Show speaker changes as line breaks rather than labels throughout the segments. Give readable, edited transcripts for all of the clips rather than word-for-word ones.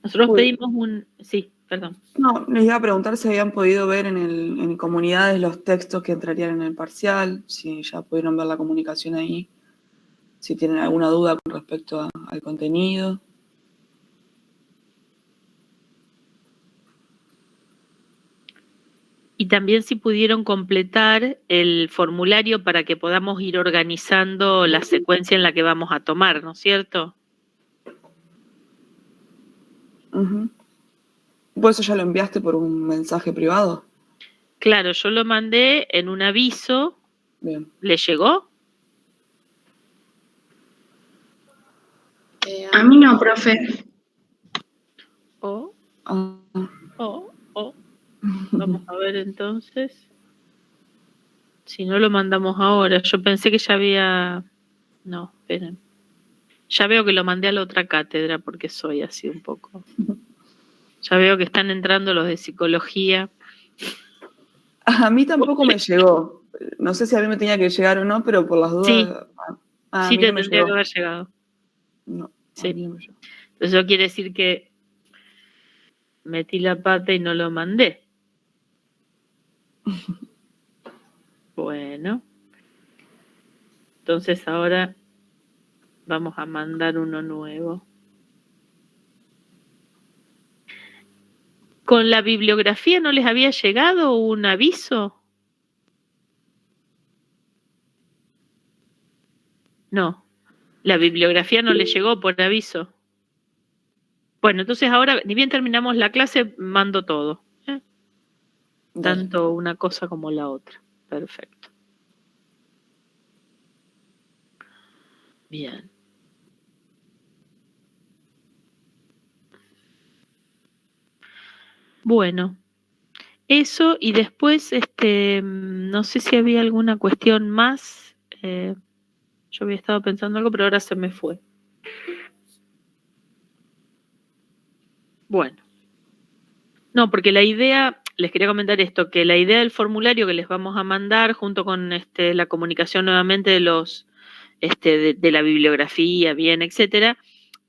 Nosotros pedimos un... Sí, perdón.
No, les iba a preguntar si habían podido ver en comunidades los textos que entrarían en el parcial, si ya pudieron ver la comunicación ahí, si tienen alguna duda con respecto al contenido.
Y también si pudieron completar el formulario para que podamos ir organizando la secuencia en la que vamos a tomar, ¿no es cierto?
¿Vos eso ya lo enviaste por un mensaje privado?
Claro, yo lo mandé en un aviso.
Bien.
¿Le llegó?
A mí no, profe.
Vamos a ver entonces. Si no lo mandamos ahora. Yo pensé que ya había... No, esperen. Ya veo que lo mandé a la otra cátedra porque soy así un poco. Ya veo que están entrando los de psicología.
A mí tampoco me llegó. No sé si a mí me tenía que llegar o no, pero por las dudas...
Sí,
sí
te tendría que haber llegado.
No,
sí.
A mí no me llegó.
Entonces eso quiere decir que metí la pata y no lo mandé. Bueno. Entonces ahora vamos a mandar uno nuevo. ¿Con la bibliografía no les había llegado un aviso? No, la bibliografía no le llegó por aviso. Bueno, entonces ahora, ni bien terminamos la clase, mando todo. Tanto una cosa como la otra. Perfecto. Bien. Bueno, eso y después, no sé si había alguna cuestión más. Yo había estado pensando algo, pero ahora se me fue. Bueno. No, porque la idea, les quería comentar esto, que la idea del formulario que les vamos a mandar junto con la comunicación nuevamente de los de la bibliografía, bien, etcétera,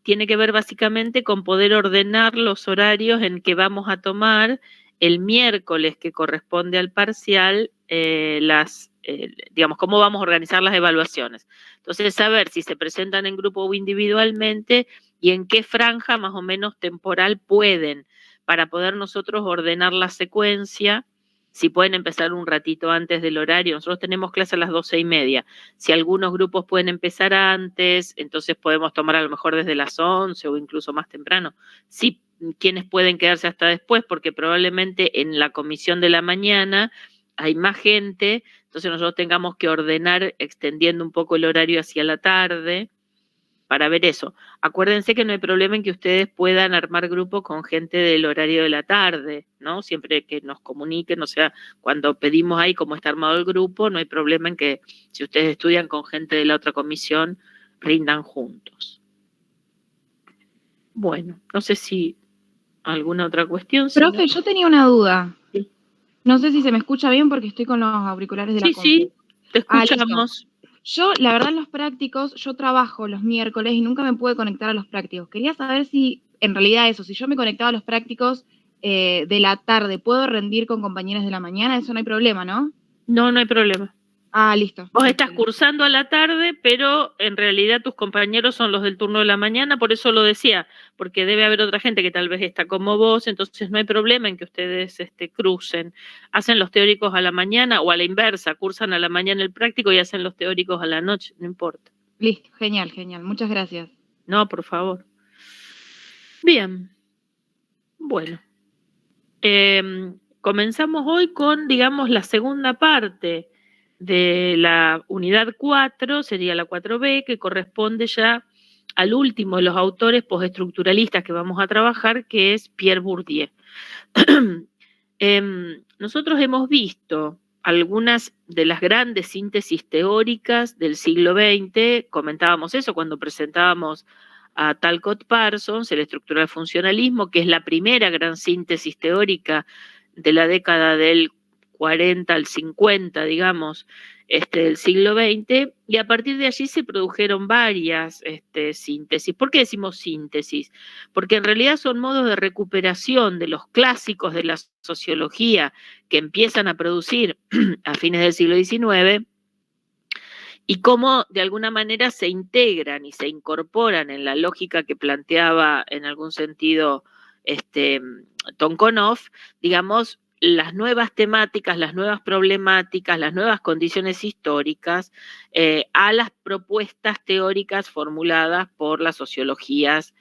tiene que ver básicamente con poder ordenar los horarios en que vamos a tomar el miércoles que corresponde al parcial, digamos, cómo vamos a organizar las evaluaciones. Entonces, saber si se presentan en grupo o individualmente y en qué franja más o menos temporal pueden, para poder nosotros ordenar la secuencia. Si pueden empezar un ratito antes del horario, nosotros tenemos clase a las 12:30. Si algunos grupos pueden empezar antes, entonces podemos tomar a lo mejor desde las 11 o incluso más temprano. Sí, quienes pueden quedarse hasta después, porque probablemente en la comisión de la mañana hay más gente, entonces nosotros tengamos que ordenar extendiendo un poco el horario hacia la tarde para ver eso. Acuérdense que no hay problema en que ustedes puedan armar grupo con gente del horario de la tarde, ¿no? Siempre que nos comuniquen, o sea, cuando pedimos ahí cómo está armado el grupo, no hay problema en que si ustedes estudian con gente de la otra comisión, rindan juntos. Bueno, no sé si alguna otra cuestión.
Profe, yo tenía una duda. Sí. No sé si se me escucha bien porque estoy con los auriculares de la compu.
Sí, te escuchamos.
Yo, la verdad, en los prácticos, yo trabajo los miércoles y nunca me pude conectar a los prácticos. Quería saber si, en realidad eso, si yo me conectaba a los prácticos de la tarde, ¿puedo rendir con compañeros de la mañana? Eso no hay problema, ¿no?
No, no hay problema.
Listo.
Vos estás cursando a la tarde, pero en realidad tus compañeros son los del turno de la mañana, por eso lo decía, porque debe haber otra gente que tal vez está como vos, entonces no hay problema en que ustedes crucen. Hacen los teóricos a la mañana o a la inversa, cursan a la mañana el práctico y hacen los teóricos a la noche, no importa.
Listo, genial, muchas gracias.
No, por favor. Bien. Bueno. Comenzamos hoy con, digamos, la segunda parte de la unidad 4, sería la 4B, que corresponde ya al último de los autores postestructuralistas que vamos a trabajar, que es Pierre Bourdieu. Nosotros hemos visto algunas de las grandes síntesis teóricas del siglo XX, comentábamos eso cuando presentábamos a Talcott Parsons, el estructural funcionalismo, que es la primera gran síntesis teórica de la década del 40 al 50, digamos, del siglo XX, y a partir de allí se produjeron varias síntesis. ¿Por qué decimos síntesis? Porque en realidad son modos de recuperación de los clásicos de la sociología que empiezan a producir a fines del siglo XIX, y cómo de alguna manera se integran y se incorporan en la lógica que planteaba en algún sentido Tonkov, digamos, las nuevas temáticas, las nuevas problemáticas, las nuevas condiciones históricas a las propuestas teóricas formuladas por las sociologías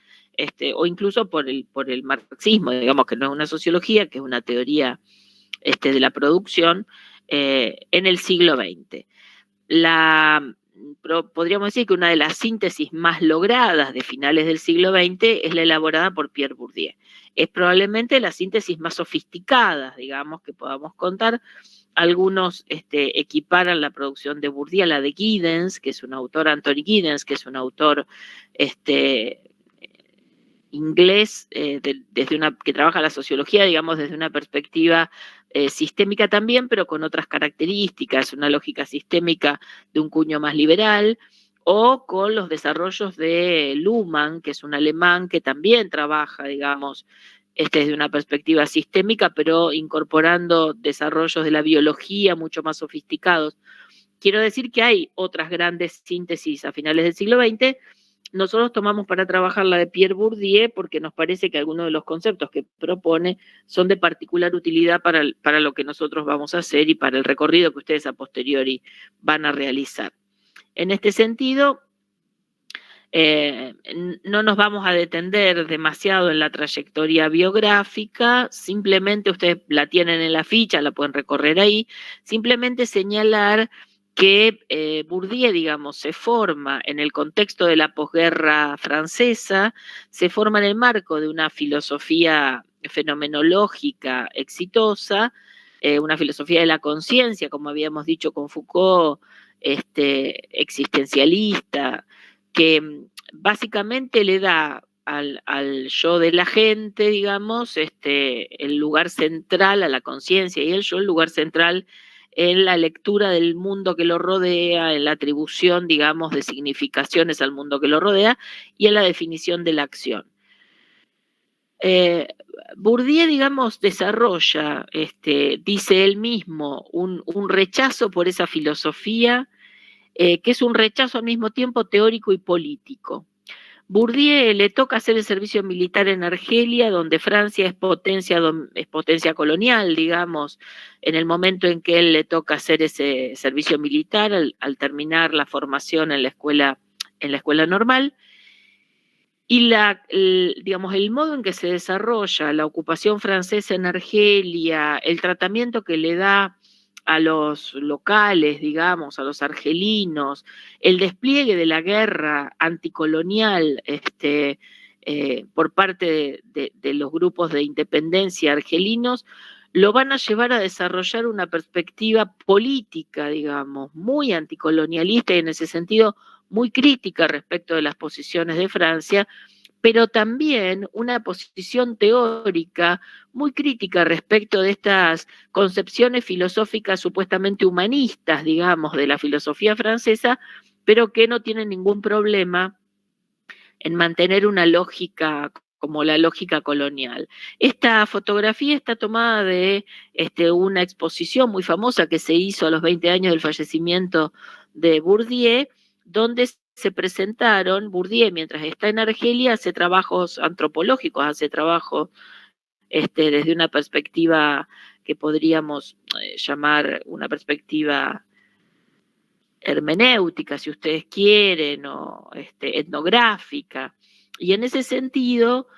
o incluso por el marxismo, digamos que no es una sociología, que es una teoría de la producción en el siglo XX. Podríamos decir que una de las síntesis más logradas de finales del siglo XX es la elaborada por Pierre Bourdieu. Es probablemente la síntesis más sofisticada, digamos, que podamos contar. Algunos equiparan la producción de Bourdieu a la de Giddens, que es un autor, Anthony Giddens, que es un autor inglés, que trabaja la sociología, digamos, desde una perspectiva sistémica también, pero con otras características, una lógica sistémica de un cuño más liberal, o con los desarrollos de Luhmann, que es un alemán que también trabaja, digamos, desde una perspectiva sistémica, pero incorporando desarrollos de la biología mucho más sofisticados. Quiero decir que hay otras grandes síntesis a finales del siglo XX. Nosotros tomamos para trabajar la de Pierre Bourdieu porque nos parece que algunos de los conceptos que propone son de particular utilidad para lo que nosotros vamos a hacer y para el recorrido que ustedes a posteriori van a realizar. En este sentido, no nos vamos a detener demasiado en la trayectoria biográfica, simplemente ustedes la tienen en la ficha, la pueden recorrer ahí, simplemente señalar que Bourdieu, digamos, se forma en el contexto de la posguerra francesa, se forma en el marco de una filosofía fenomenológica exitosa, una filosofía de la conciencia, como habíamos dicho con Foucault, existencialista, que básicamente le da al yo de la gente, digamos, el lugar central, a la conciencia y el yo, el lugar central en la lectura del mundo que lo rodea, en la atribución, digamos, de significaciones al mundo que lo rodea y en la definición de la acción. Bourdieu, digamos, desarrolla, dice él mismo, un rechazo por esa filosofía, que es un rechazo al mismo tiempo teórico y político. Bourdieu le toca hacer el servicio militar en Argelia, donde Francia es potencia colonial, digamos, en el momento en que él le toca hacer ese servicio militar, al terminar la formación en la escuela normal. Y digamos, el modo en que se desarrolla la ocupación francesa en Argelia, el tratamiento que le da a los locales, digamos, a los argelinos, el despliegue de la guerra anticolonial por parte de los grupos de independencia argelinos, lo van a llevar a desarrollar una perspectiva política, digamos, muy anticolonialista y en ese sentido muy crítica respecto de las posiciones de Francia, pero también una posición teórica muy crítica respecto de estas concepciones filosóficas supuestamente humanistas, digamos, de la filosofía francesa, pero que no tienen ningún problema en mantener una lógica como la lógica colonial. Esta fotografía está tomada de una exposición muy famosa que se hizo a los 20 años del fallecimiento de Bourdieu, donde se presentaron, Bourdieu mientras está en Argelia hace trabajos antropológicos, hace trabajo desde una perspectiva que podríamos llamar una perspectiva hermenéutica, si ustedes quieren, o etnográfica, y en ese sentido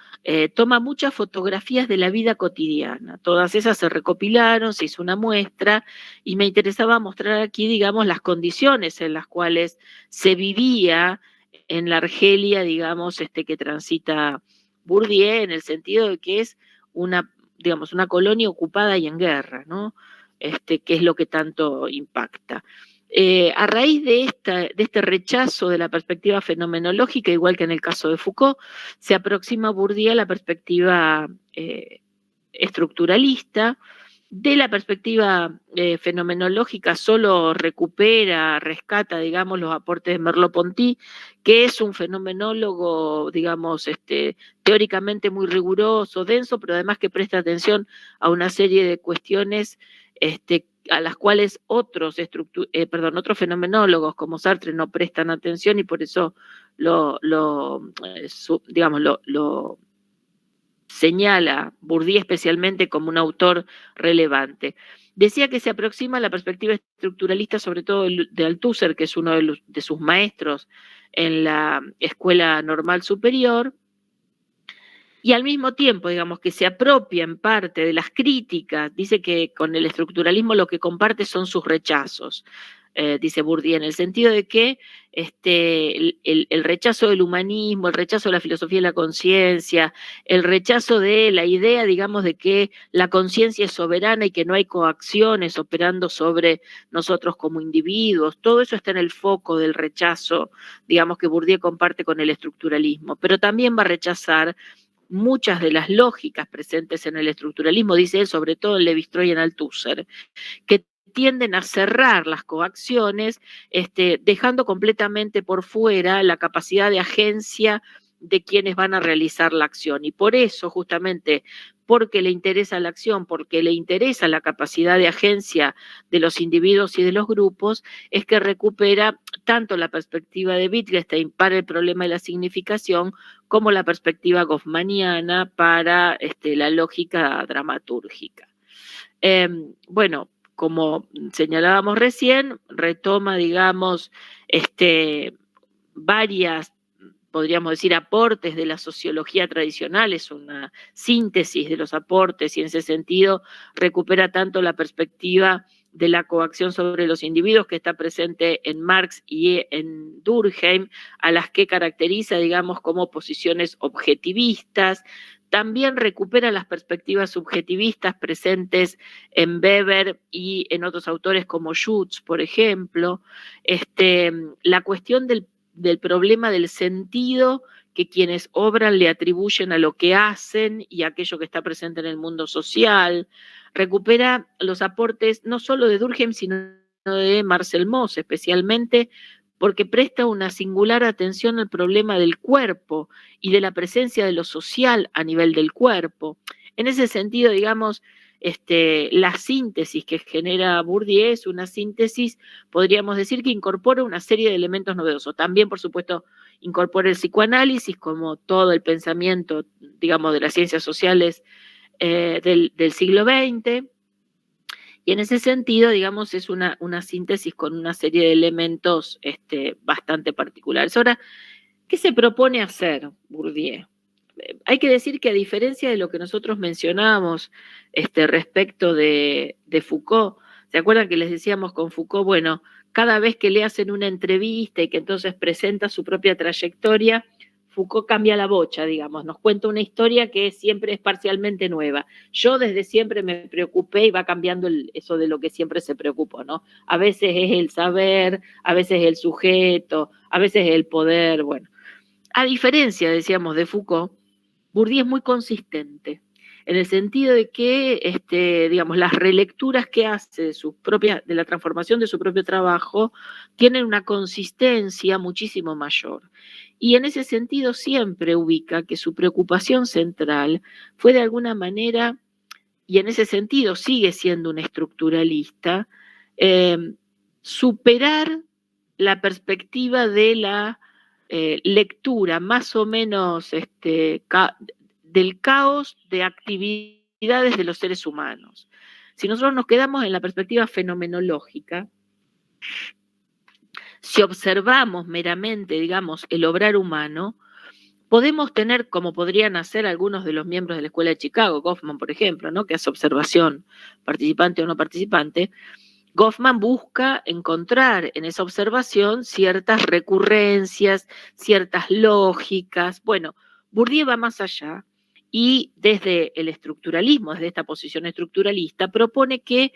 toma muchas fotografías de la vida cotidiana. Todas esas se recopilaron, se hizo una muestra, y me interesaba mostrar aquí, digamos, las condiciones en las cuales se vivía en la Argelia, digamos, que transita Bourdieu, en el sentido de que es una colonia ocupada y en guerra, ¿no? Que es lo que tanto impacta. A raíz de este rechazo de la perspectiva fenomenológica, igual que en el caso de Foucault, se aproxima Bourdieu a la perspectiva estructuralista, De la perspectiva fenomenológica, solo rescata, digamos, los aportes de Merleau-Ponty, que es un fenomenólogo, digamos, teóricamente muy riguroso, denso, pero además que presta atención a una serie de cuestiones a las cuales otros fenomenólogos como Sartre no prestan atención, y por eso digamos, lo señala Bourdieu especialmente como un autor relevante. Decía que se aproxima a la perspectiva estructuralista, sobre todo de Althusser, que es uno de sus maestros en la Escuela Normal Superior, y al mismo tiempo, digamos, que se apropia en parte de las críticas. Dice que con el estructuralismo lo que comparte son sus rechazos, dice Bourdieu, en el sentido de que el rechazo del humanismo, el rechazo de la filosofía de la conciencia, el rechazo de la idea, digamos, de que la conciencia es soberana y que no hay coacciones operando sobre nosotros como individuos, todo eso está en el foco del rechazo, digamos, que Bourdieu comparte con el estructuralismo, pero también va a rechazar muchas de las lógicas presentes en el estructuralismo, dice él, sobre todo en Lévi-Strauss y en Althusser, que tienden a cerrar las coacciones, dejando completamente por fuera la capacidad de agencia de quienes van a realizar la acción. Y por eso, justamente, porque le interesa la acción, porque le interesa la capacidad de agencia de los individuos y de los grupos, es que recupera tanto la perspectiva de Wittgenstein para el problema de la significación, como la perspectiva goffmaniana para la lógica dramatúrgica. Bueno, como señalábamos recién, retoma, digamos, varias, podríamos decir, aportes de la sociología tradicional, es una síntesis de los aportes, y en ese sentido recupera tanto la perspectiva de la coacción sobre los individuos, que está presente en Marx y en Durkheim, a las que caracteriza, digamos, como posiciones objetivistas. También recupera las perspectivas subjetivistas presentes en Weber y en otros autores como Schutz, por ejemplo. La cuestión del problema del sentido que quienes obran le atribuyen a lo que hacen y a aquello que está presente en el mundo social. Recupera los aportes no solo de Durkheim, sino de Marcel Mauss, especialmente porque presta una singular atención al problema del cuerpo y de la presencia de lo social a nivel del cuerpo. En ese sentido, digamos, la síntesis que genera Bourdieu es una síntesis, podríamos decir, que incorpora una serie de elementos novedosos. También, por supuesto, incorpora el psicoanálisis, como todo el pensamiento, digamos, de las ciencias sociales del siglo XX. Y en ese sentido, digamos, es una síntesis con una serie de elementos bastante particulares. Ahora, ¿qué se propone hacer Bourdieu? Hay que decir que, a diferencia de lo que nosotros mencionábamos respecto de Foucault, ¿se acuerdan que les decíamos con Foucault? Bueno, cada vez que le hacen una entrevista y que entonces presenta su propia trayectoria, Foucault cambia la bocha, digamos, nos cuenta una historia que siempre es parcialmente nueva. Yo desde siempre me preocupé, y va cambiando eso de lo que siempre se preocupó, ¿no? A veces es el saber, a veces es el sujeto, a veces es el poder, bueno. A diferencia, decíamos, de Foucault, Bourdieu es muy consistente, en el sentido de que, digamos, las relecturas que hace de la transformación de su propio trabajo tienen una consistencia muchísimo mayor. Y en ese sentido siempre ubica que su preocupación central fue, de alguna manera, y en ese sentido sigue siendo un estructuralista, superar la perspectiva de la lectura más o menos del caos de actividades de los seres humanos. Si nosotros nos quedamos en la perspectiva fenomenológica, si observamos meramente, digamos, el obrar humano, podemos tener, como podrían hacer algunos de los miembros de la Escuela de Chicago, Goffman, por ejemplo, ¿no?, que hace observación, participante o no participante. Goffman busca encontrar en esa observación ciertas recurrencias, ciertas lógicas. Bueno, Bourdieu va más allá y desde el estructuralismo, desde esta posición estructuralista, propone que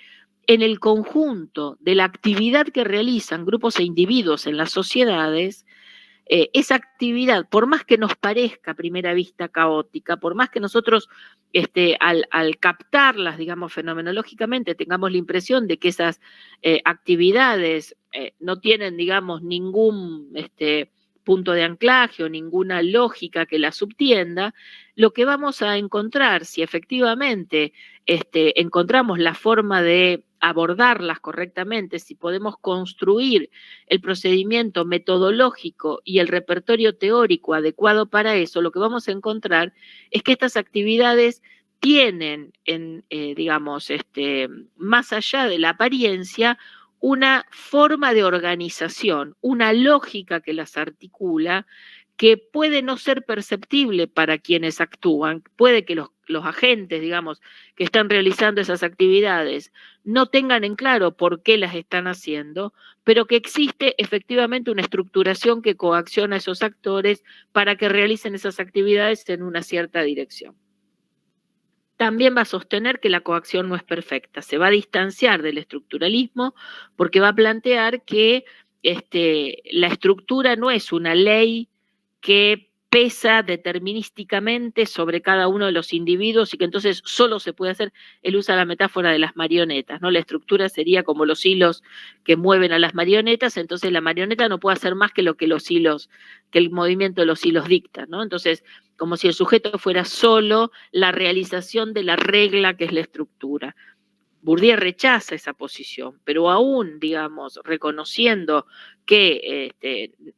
en el conjunto de la actividad que realizan grupos e individuos en las sociedades, esa actividad, por más que nos parezca a primera vista caótica, por más que nosotros al captarlas, digamos, fenomenológicamente, tengamos la impresión de que esas actividades no tienen, digamos, ningún punto de anclaje o ninguna lógica que la subtienda, lo que vamos a encontrar, si efectivamente encontramos la forma de abordarlas correctamente, si podemos construir el procedimiento metodológico y el repertorio teórico adecuado para eso, lo que vamos a encontrar es que estas actividades tienen, digamos, más allá de la apariencia, una forma de organización, una lógica que las articula, que puede no ser perceptible para quienes actúan, puede que los agentes, digamos, que están realizando esas actividades no tengan en claro por qué las están haciendo, pero que existe efectivamente una estructuración que coacciona a esos actores para que realicen esas actividades en una cierta dirección. También va a sostener que la coacción no es perfecta, se va a distanciar del estructuralismo porque va a plantear que la estructura no es una ley que pesa determinísticamente sobre cada uno de los individuos y que entonces solo se puede hacer, él usa la metáfora de las marionetas, ¿no? La estructura sería como los hilos que mueven a las marionetas, entonces la marioneta no puede hacer más que lo que los hilos, que el movimiento de los hilos dicta, ¿no? Entonces, como si el sujeto fuera solo la realización de la regla que es la estructura. Bourdieu rechaza esa posición, pero aún, digamos, reconociendo que,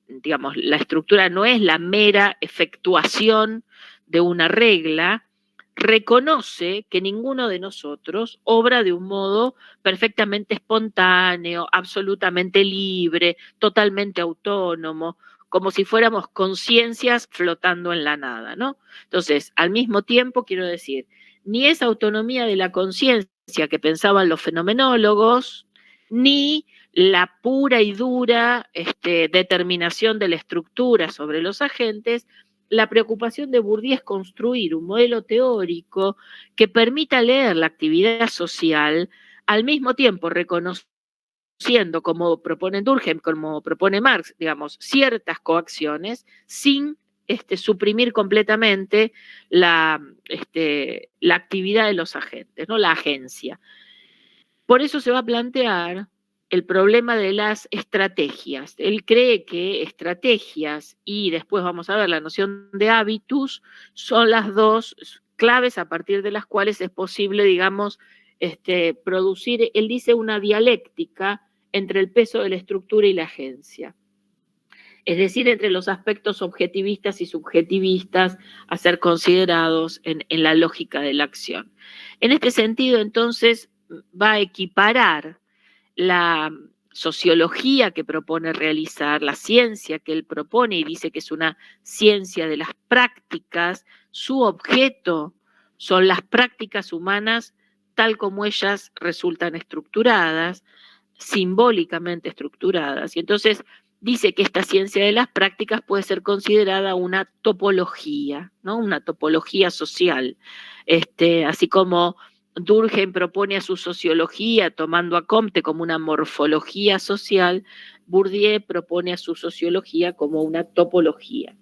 digamos, la estructura no es la mera efectuación de una regla, reconoce que ninguno de nosotros obra de un modo perfectamente espontáneo, absolutamente libre, totalmente autónomo, como si fuéramos conciencias flotando en la nada, ¿no? Entonces, al mismo tiempo, quiero decir, ni esa autonomía de la conciencia que pensaban los fenomenólogos, ni la pura y dura determinación de la estructura sobre los agentes. La preocupación de Bourdieu es construir un modelo teórico que permita leer la actividad social al mismo tiempo reconociendo, como propone Durkheim, como propone Marx, digamos, ciertas coacciones sin suprimir completamente la actividad de los agentes, ¿no? La agencia. Por eso se va a plantear el problema de las estrategias. Él cree que estrategias y después vamos a ver la noción de hábitus son las dos claves a partir de las cuales es posible, digamos, producir, él dice, una dialéctica entre el peso de la estructura y la agencia. Es decir, entre los aspectos objetivistas y subjetivistas a ser considerados en la lógica de la acción. En este sentido, entonces, va a equiparar la sociología que propone realizar, la ciencia que él propone y dice que es una ciencia de las prácticas, su objeto son las prácticas humanas tal como ellas resultan estructuradas, simbólicamente estructuradas. Y entonces dice que esta ciencia de las prácticas puede ser considerada una topología, ¿no? Una topología social. Así como Durkheim propone a su sociología, tomando a Comte como una morfología social, Bourdieu propone a su sociología como una topología.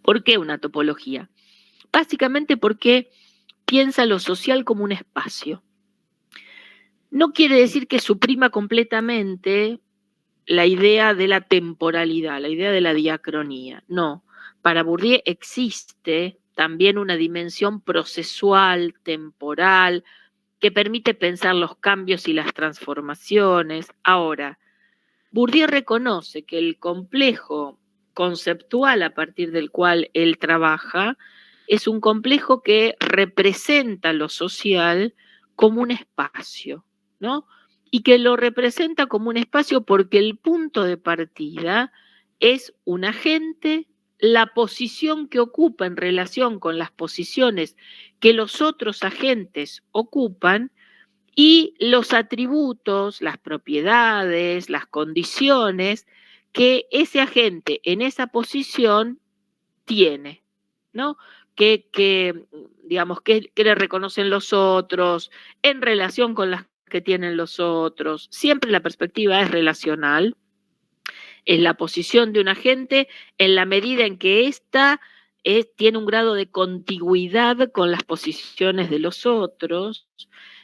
¿Por qué una topología? Básicamente porque piensa lo social como un espacio. No quiere decir que suprima completamente la idea de la temporalidad, la idea de la diacronía. No, para Bourdieu existe también una dimensión procesual, temporal, que permite pensar los cambios y las transformaciones. Ahora, Bourdieu reconoce que el complejo conceptual a partir del cual él trabaja es un complejo que representa lo social como un espacio, ¿no? Y que lo representa como un espacio porque el punto de partida es un agente, la posición que ocupa en relación con las posiciones que los otros agentes ocupan y los atributos, las propiedades, las condiciones que ese agente en esa posición tiene, ¿no? Digamos, que le reconocen los otros en relación con las que tienen los otros. Siempre la perspectiva es relacional. es la posición de un agente en la medida en que ésta tiene un grado de contigüidad con las posiciones de los otros.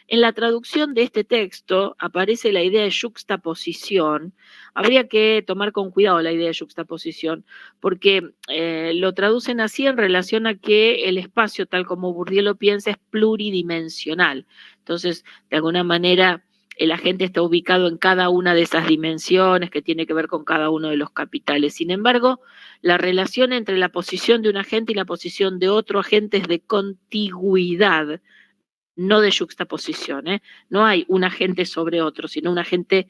En la traducción de este texto aparece la idea de yuxtaposición. Habría que tomar con cuidado la idea de yuxtaposición, porque lo traducen así en relación a que el espacio, tal como Bourdieu lo piensa, es pluridimensional. Entonces, de alguna manera, el agente está ubicado en cada una de esas dimensiones que tiene que ver con cada uno de los capitales. Sin embargo, la relación entre la posición de un agente y la posición de otro agente es de contigüidad, no de yuxtaposición, ¿eh? No hay un agente sobre otro, sino un agente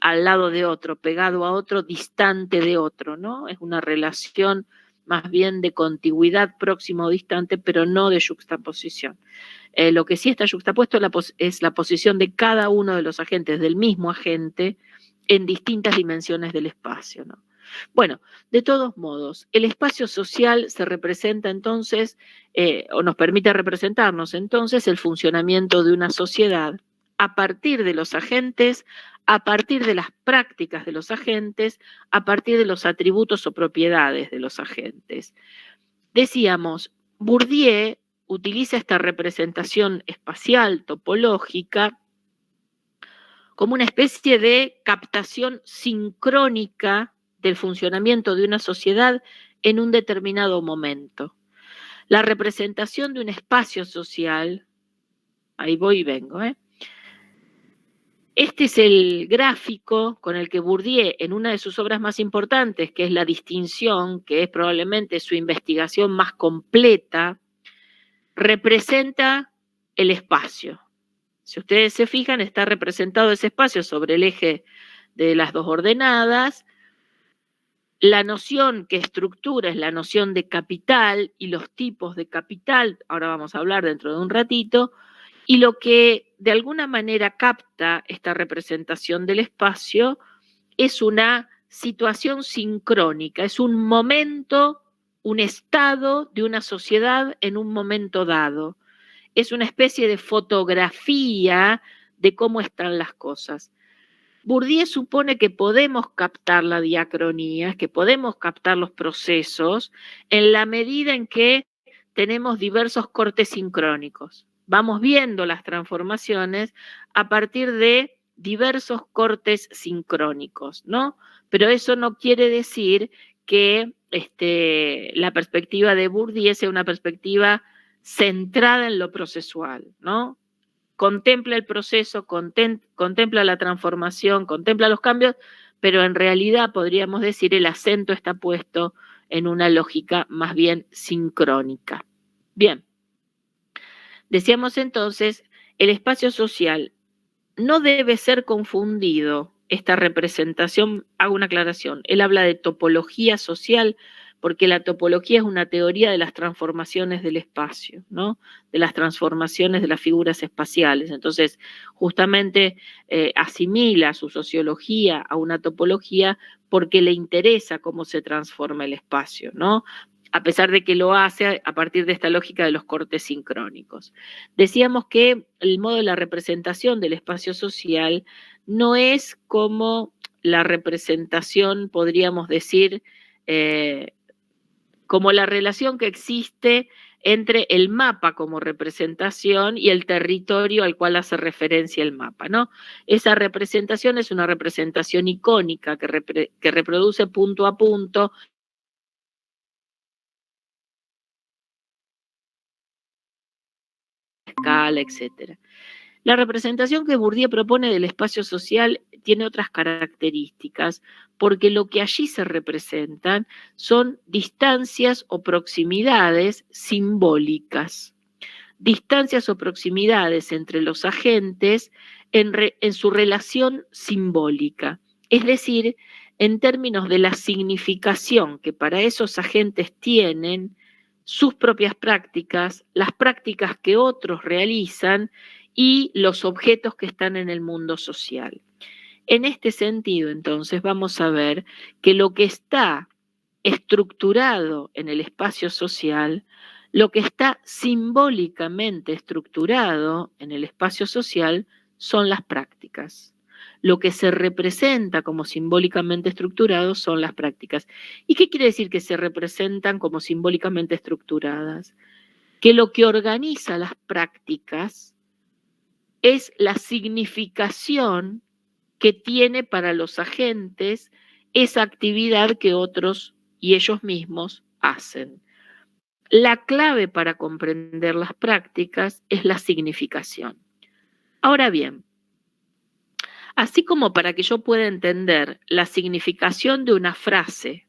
al lado de otro, pegado a otro, distante de otro, ¿no? Es una relación más bien de contigüidad próximo o distante, pero no de yuxtaposición. Lo que sí está yuxtapuesto es la posición de cada uno de los agentes, del mismo agente, en distintas dimensiones del espacio, ¿no? Bueno, de todos modos, el espacio social se representa entonces, o nos permite representarnos entonces el funcionamiento de una sociedad a partir de los agentes, a partir de las prácticas de los agentes, a partir de los atributos o propiedades de los agentes. Decíamos, Bourdieu utiliza esta representación espacial, topológica, como una especie de captación sincrónica del funcionamiento de una sociedad en un determinado momento. La representación de un espacio social, ahí voy y vengo, Este es el gráfico con el que Bourdieu, en una de sus obras más importantes, que es La distinción, que es probablemente su investigación más completa, representa el espacio. Si ustedes se fijan, está representado ese espacio sobre el eje de las dos ordenadas. La noción que estructura es la noción de capital y los tipos de capital, ahora vamos a hablar dentro de un ratito, y lo que de alguna manera capta esta representación del espacio es una situación sincrónica, es un momento, un estado de una sociedad en un momento dado. Es una especie de fotografía de cómo están las cosas. Bourdieu supone que podemos captar la diacronía, que podemos captar los procesos en la medida en que tenemos diversos cortes sincrónicos. Vamos viendo las transformaciones a partir de diversos cortes sincrónicos, ¿no? Pero eso no quiere decir que la perspectiva de Bourdieu sea una perspectiva centrada en lo procesual, ¿no? Contempla el proceso, contempla la transformación, contempla los cambios, pero en realidad podríamos decir el acento está puesto en una lógica más bien sincrónica. Bien, decíamos entonces, el espacio social no debe ser confundido. Esta representación, hago una aclaración, él habla de topología social porque la topología es una teoría de las transformaciones del espacio, ¿no? De las transformaciones de las figuras espaciales. Entonces, justamente asimila su sociología a una topología porque le interesa cómo se transforma el espacio, ¿no? A pesar de que lo hace a partir de esta lógica de los cortes sincrónicos. Decíamos que el modo de la representación del espacio social no es como la representación, podríamos decir, como la relación que existe entre el mapa como representación y el territorio al cual hace referencia el mapa, ¿no? Esa representación es una representación icónica que reproduce punto a punto escala, etcétera. La representación que Bourdieu propone del espacio social tiene otras características, porque lo que allí se representan son distancias o proximidades simbólicas. Distancias o proximidades entre los agentes en su relación simbólica, es decir, en términos de la significación que para esos agentes tienen sus propias prácticas, las prácticas que otros realizan y los objetos que están en el mundo social. En este sentido, entonces, vamos a ver que lo que está estructurado en el espacio social, lo que está simbólicamente estructurado en el espacio social son las prácticas. lo que se representa como simbólicamente estructurado son las prácticas. ¿Y qué quiere decir que se representan como simbólicamente estructuradas? Que lo que organiza las prácticas es la significación que tiene para los agentes esa actividad que otros y ellos mismos hacen. La clave para comprender las prácticas es la significación. Ahora bien, así como para que yo pueda entender la significación de una frase,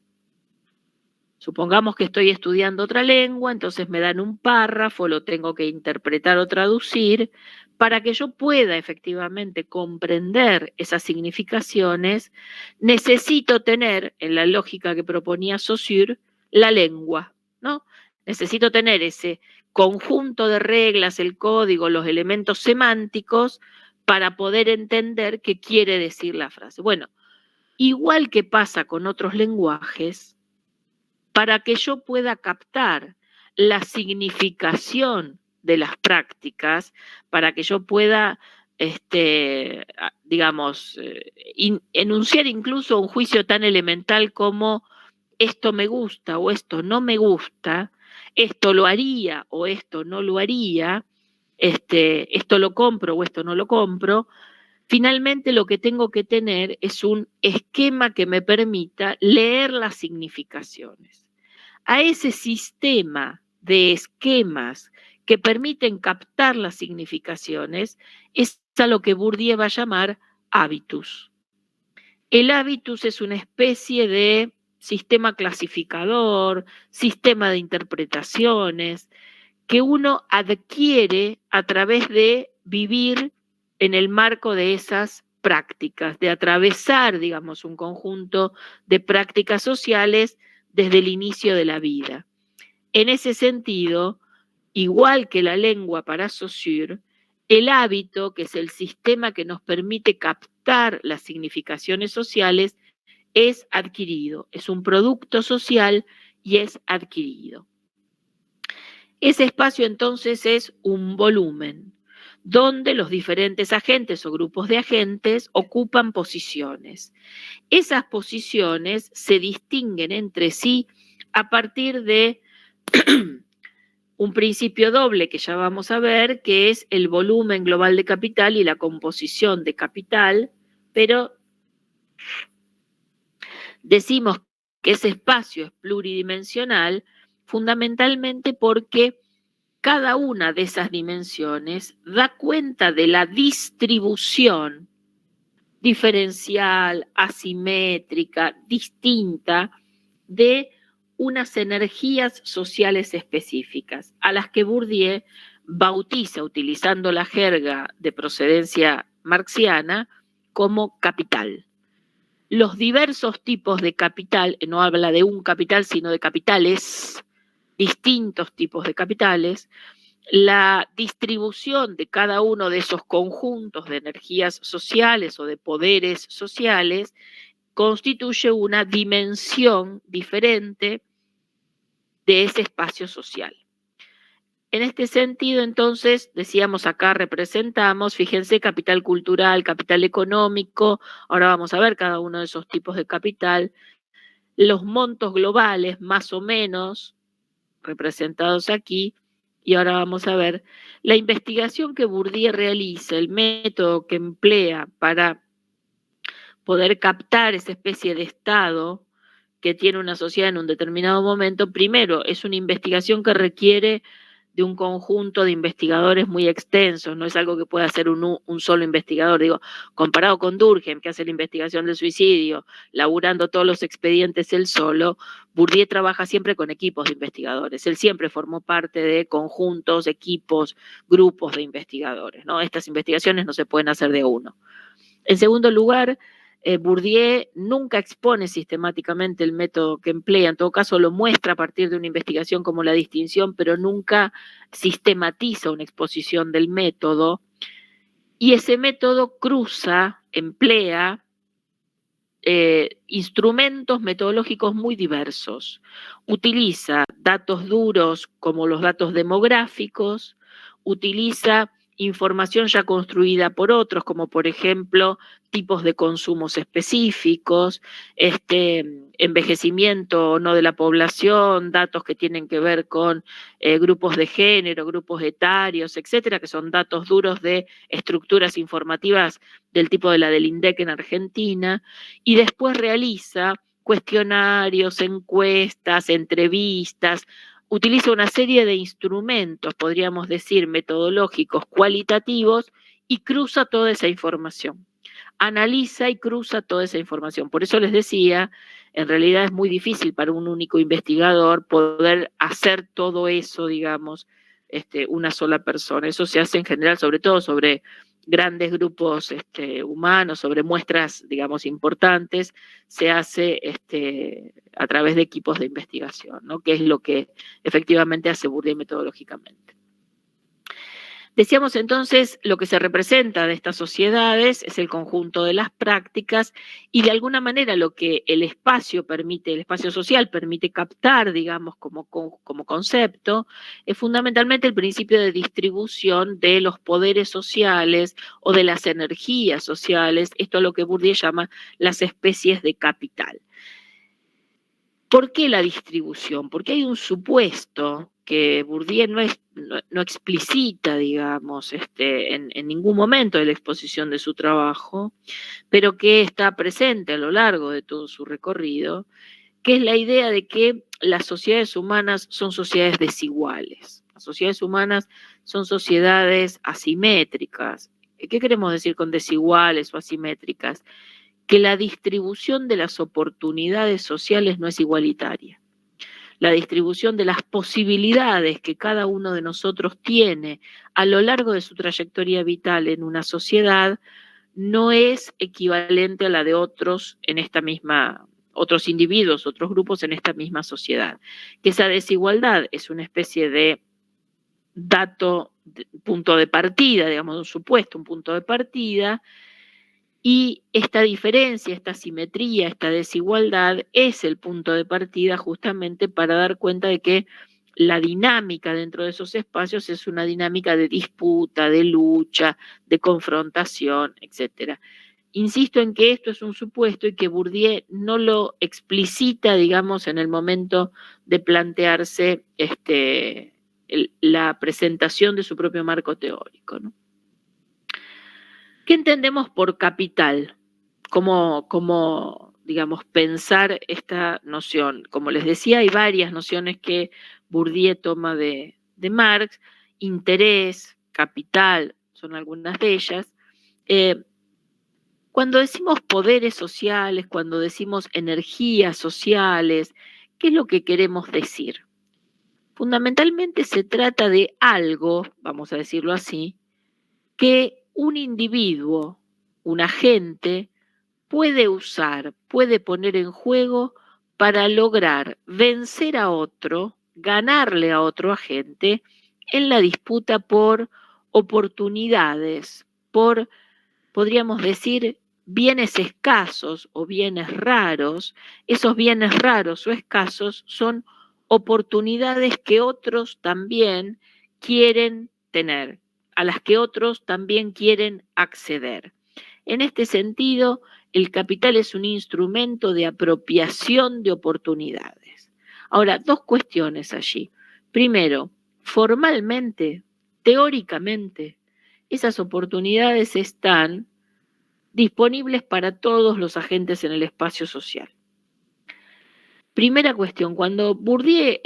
supongamos que estoy estudiando otra lengua, entonces me dan un párrafo, lo tengo que interpretar o traducir. Para que yo pueda efectivamente comprender esas significaciones, necesito tener, en la lógica que proponía Saussure, la lengua, ¿no? Necesito tener ese conjunto de reglas, el código, los elementos semánticos para poder entender qué quiere decir la frase. Bueno, igual que pasa con otros lenguajes, para que yo pueda captar la significación de las prácticas, para que yo pueda, digamos, enunciar incluso un juicio tan elemental como esto me gusta o esto no me gusta, esto lo haría o esto no lo haría, esto lo compro o esto no lo compro. Finalmente lo que tengo que tener es un esquema que me permita leer las significaciones. A ese sistema de esquemas que permiten captar las significaciones es a lo que Bourdieu va a llamar hábitus. El hábitus es una especie de sistema clasificador, sistema de interpretaciones, que uno adquiere a través de vivir en el marco de esas prácticas, de atravesar, digamos, un conjunto de prácticas sociales desde el inicio de la vida. En ese sentido, igual que la lengua para Saussure, el hábito, que es el sistema que nos permite captar las significaciones sociales, es adquirido, es un producto social y es adquirido. Ese espacio entonces es un volumen, donde los diferentes agentes o grupos de agentes ocupan posiciones. Esas posiciones se distinguen entre sí a partir de un principio doble que ya vamos a ver, que es el volumen global de capital y la composición de capital, pero decimos que ese espacio es pluridimensional fundamentalmente porque cada una de esas dimensiones da cuenta de la distribución diferencial, asimétrica, distinta de unas energías sociales específicas, a las que Bourdieu bautiza, utilizando la jerga de procedencia marxiana, como capital. Los diversos tipos de capital, no habla de un capital, sino de capitales, distintos tipos de capitales, la distribución de cada uno de esos conjuntos de energías sociales o de poderes sociales constituye una dimensión diferente de ese espacio social. En este sentido, entonces, decíamos acá representamos, fíjense, capital cultural, capital económico, ahora vamos a ver cada uno de esos tipos de capital, los montos globales, más o menos, representados aquí, y ahora vamos a ver la investigación que Bourdieu realiza, el método que emplea para poder captar esa especie de estado que tiene una sociedad en un determinado momento. Primero, es una investigación que requiere de un conjunto de investigadores muy extensos, no es algo que pueda hacer un solo investigador. Digo, comparado con Durkheim, que hace la investigación del suicidio, laburando todos los expedientes él solo, Bourdieu trabaja siempre con equipos de investigadores. Él siempre formó parte de conjuntos, equipos, grupos de investigadores, ¿no? Estas investigaciones no se pueden hacer de uno. En segundo lugar, Bourdieu nunca expone sistemáticamente el método que emplea, en todo caso lo muestra a partir de una investigación como la distinción, pero nunca sistematiza una exposición del método, y ese método emplea instrumentos metodológicos muy diversos. Utiliza datos duros como los datos demográficos, utiliza información ya construida por otros, como por ejemplo tipos de consumos específicos, envejecimiento o no de la población, datos que tienen que ver con grupos de género, grupos etarios, etcétera, que son datos duros de estructuras informativas del tipo de la del INDEC en Argentina, y después realiza cuestionarios, encuestas, entrevistas, utiliza una serie de instrumentos, podríamos decir, metodológicos, cualitativos, y cruza toda esa información. Analiza y cruza toda esa información. Por eso les decía, en realidad es muy difícil para un único investigador poder hacer todo eso, digamos, una sola persona. Eso se hace en general, sobre todo sobre grandes grupos humanos, sobre muestras, digamos, importantes, se hace a través de equipos de investigación, ¿no? Que es lo que efectivamente hace Bourdieu metodológicamente. Decíamos entonces, lo que se representa de estas sociedades es el conjunto de las prácticas y de alguna manera lo que el espacio permite, el espacio social permite captar, digamos, como concepto, es fundamentalmente el principio de distribución de los poderes sociales o de las energías sociales, esto es lo que Bourdieu llama las especies de capital. ¿Por qué la distribución? Porque hay un supuesto que Bourdieu no explicita, digamos, en ningún momento de la exposición de su trabajo, pero que está presente a lo largo de todo su recorrido, que es la idea de que las sociedades humanas son sociedades desiguales. Las sociedades humanas son sociedades asimétricas. ¿Qué queremos decir con desiguales o asimétricas? Que la distribución de las oportunidades sociales no es igualitaria. La distribución de las posibilidades que cada uno de nosotros tiene a lo largo de su trayectoria vital en una sociedad no es equivalente a la de otros otros individuos, otros grupos en esta misma sociedad. Que esa desigualdad es una especie de punto de partida, digamos, un supuesto, un punto de partida. Y esta diferencia, esta asimetría, esta desigualdad es el punto de partida justamente para dar cuenta de que la dinámica dentro de esos espacios es una dinámica de disputa, de lucha, de confrontación, etc. Insisto en que esto es un supuesto y que Bourdieu no lo explicita, digamos, en el momento de plantearse la presentación de su propio marco teórico, ¿no? ¿Qué entendemos por capital? ¿Cómo, digamos, pensar esta noción? Como les decía, hay varias nociones que Bourdieu toma de Marx. Interés, capital, son algunas de ellas. Cuando decimos poderes sociales, cuando decimos energías sociales, ¿qué es lo que queremos decir? Fundamentalmente se trata de algo, vamos a decirlo así, que un individuo, un agente, puede usar, puede poner en juego para lograr vencer a otro, ganarle a otro agente en la disputa por oportunidades, por, podríamos decir, bienes escasos o bienes raros. Esos bienes raros o escasos son oportunidades que otros también quieren tener, a las que otros también quieren acceder. En este sentido, el capital es un instrumento de apropiación de oportunidades. Ahora, dos cuestiones allí. Primero, formalmente, teóricamente, esas oportunidades están disponibles para todos los agentes en el espacio social. Primera cuestión, cuando Bourdieu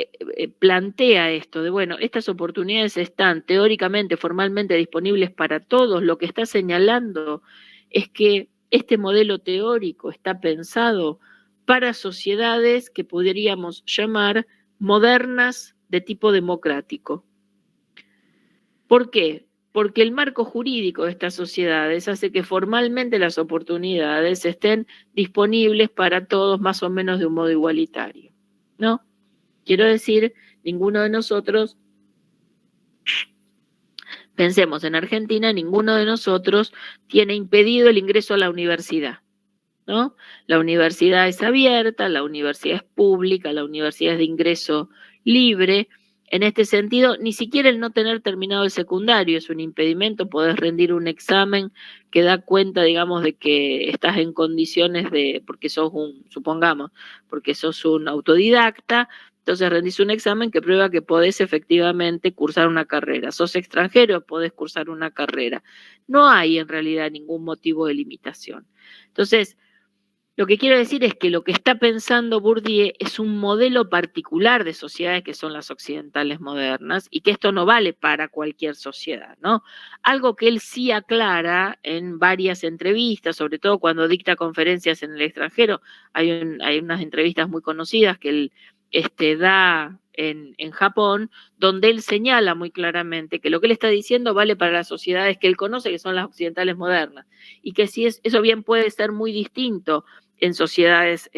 plantea esto de, bueno, estas oportunidades están teóricamente, formalmente disponibles para todos, lo que está señalando es que este modelo teórico está pensado para sociedades que podríamos llamar modernas de tipo democrático. ¿Por qué? Porque el marco jurídico de estas sociedades hace que formalmente las oportunidades estén disponibles para todos más o menos de un modo igualitario, ¿no? Quiero decir, ninguno de nosotros, pensemos en Argentina, ninguno de nosotros tiene impedido el ingreso a la universidad, ¿no? La universidad es abierta, la universidad es pública, la universidad es de ingreso libre. En este sentido, ni siquiera el no tener terminado el secundario es un impedimento. Podés rendir un examen que da cuenta, digamos, de que estás en condiciones de, porque sos porque sos un autodidacta, entonces rendís un examen que prueba que podés efectivamente cursar una carrera. Sos extranjero, podés cursar una carrera. No hay en realidad ningún motivo de limitación. Entonces, lo que quiero decir es que lo que está pensando Bourdieu es un modelo particular de sociedades que son las occidentales modernas y que esto no vale para cualquier sociedad, ¿no? Algo que él sí aclara en varias entrevistas, sobre todo cuando dicta conferencias en el extranjero. Hay unas entrevistas muy conocidas que él da en Japón, donde él señala muy claramente que lo que él está diciendo vale para las sociedades que él conoce, que son las occidentales modernas, y que sí eso bien puede ser muy distinto en sociedades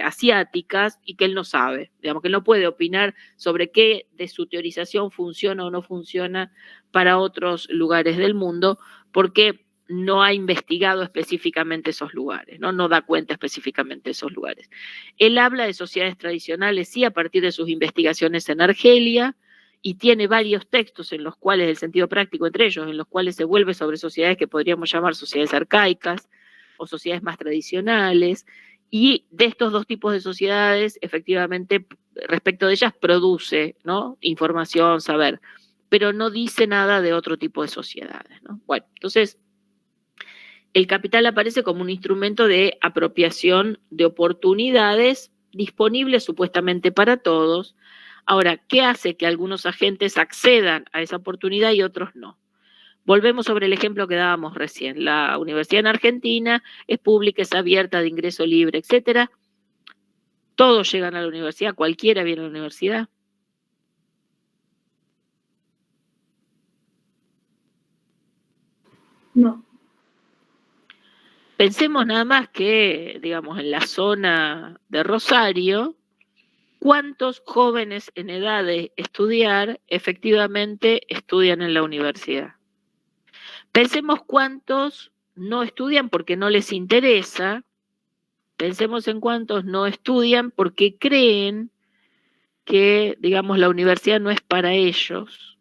asiáticas y que él no sabe, digamos que él no puede opinar sobre qué de su teorización funciona o no funciona para otros lugares del mundo, porque no ha investigado específicamente esos lugares, no da cuenta específicamente de esos lugares. Él habla de sociedades tradicionales, sí, a partir de sus investigaciones en Argelia, y tiene varios textos en los cuales, el sentido práctico entre ellos, en los cuales se vuelve sobre sociedades que podríamos llamar sociedades arcaicas, o sociedades más tradicionales, y de estos dos tipos de sociedades, efectivamente, respecto de ellas produce, ¿no?, información, saber, pero no dice nada de otro tipo de sociedades, ¿no? Bueno, entonces, el capital aparece como un instrumento de apropiación de oportunidades disponibles supuestamente para todos. Ahora, ¿qué hace que algunos agentes accedan a esa oportunidad y otros no? Volvemos sobre el ejemplo que dábamos recién. La universidad en Argentina es pública, es abierta, de ingreso libre, etcétera. Todos llegan a la universidad, cualquiera viene a la universidad.
No.
Pensemos nada más que, digamos, en la zona de Rosario, ¿cuántos jóvenes en edad de estudiar efectivamente estudian en la universidad? Pensemos cuántos no estudian porque no les interesa. Pensemos en cuántos no estudian porque creen que, digamos, la universidad no es para ellos.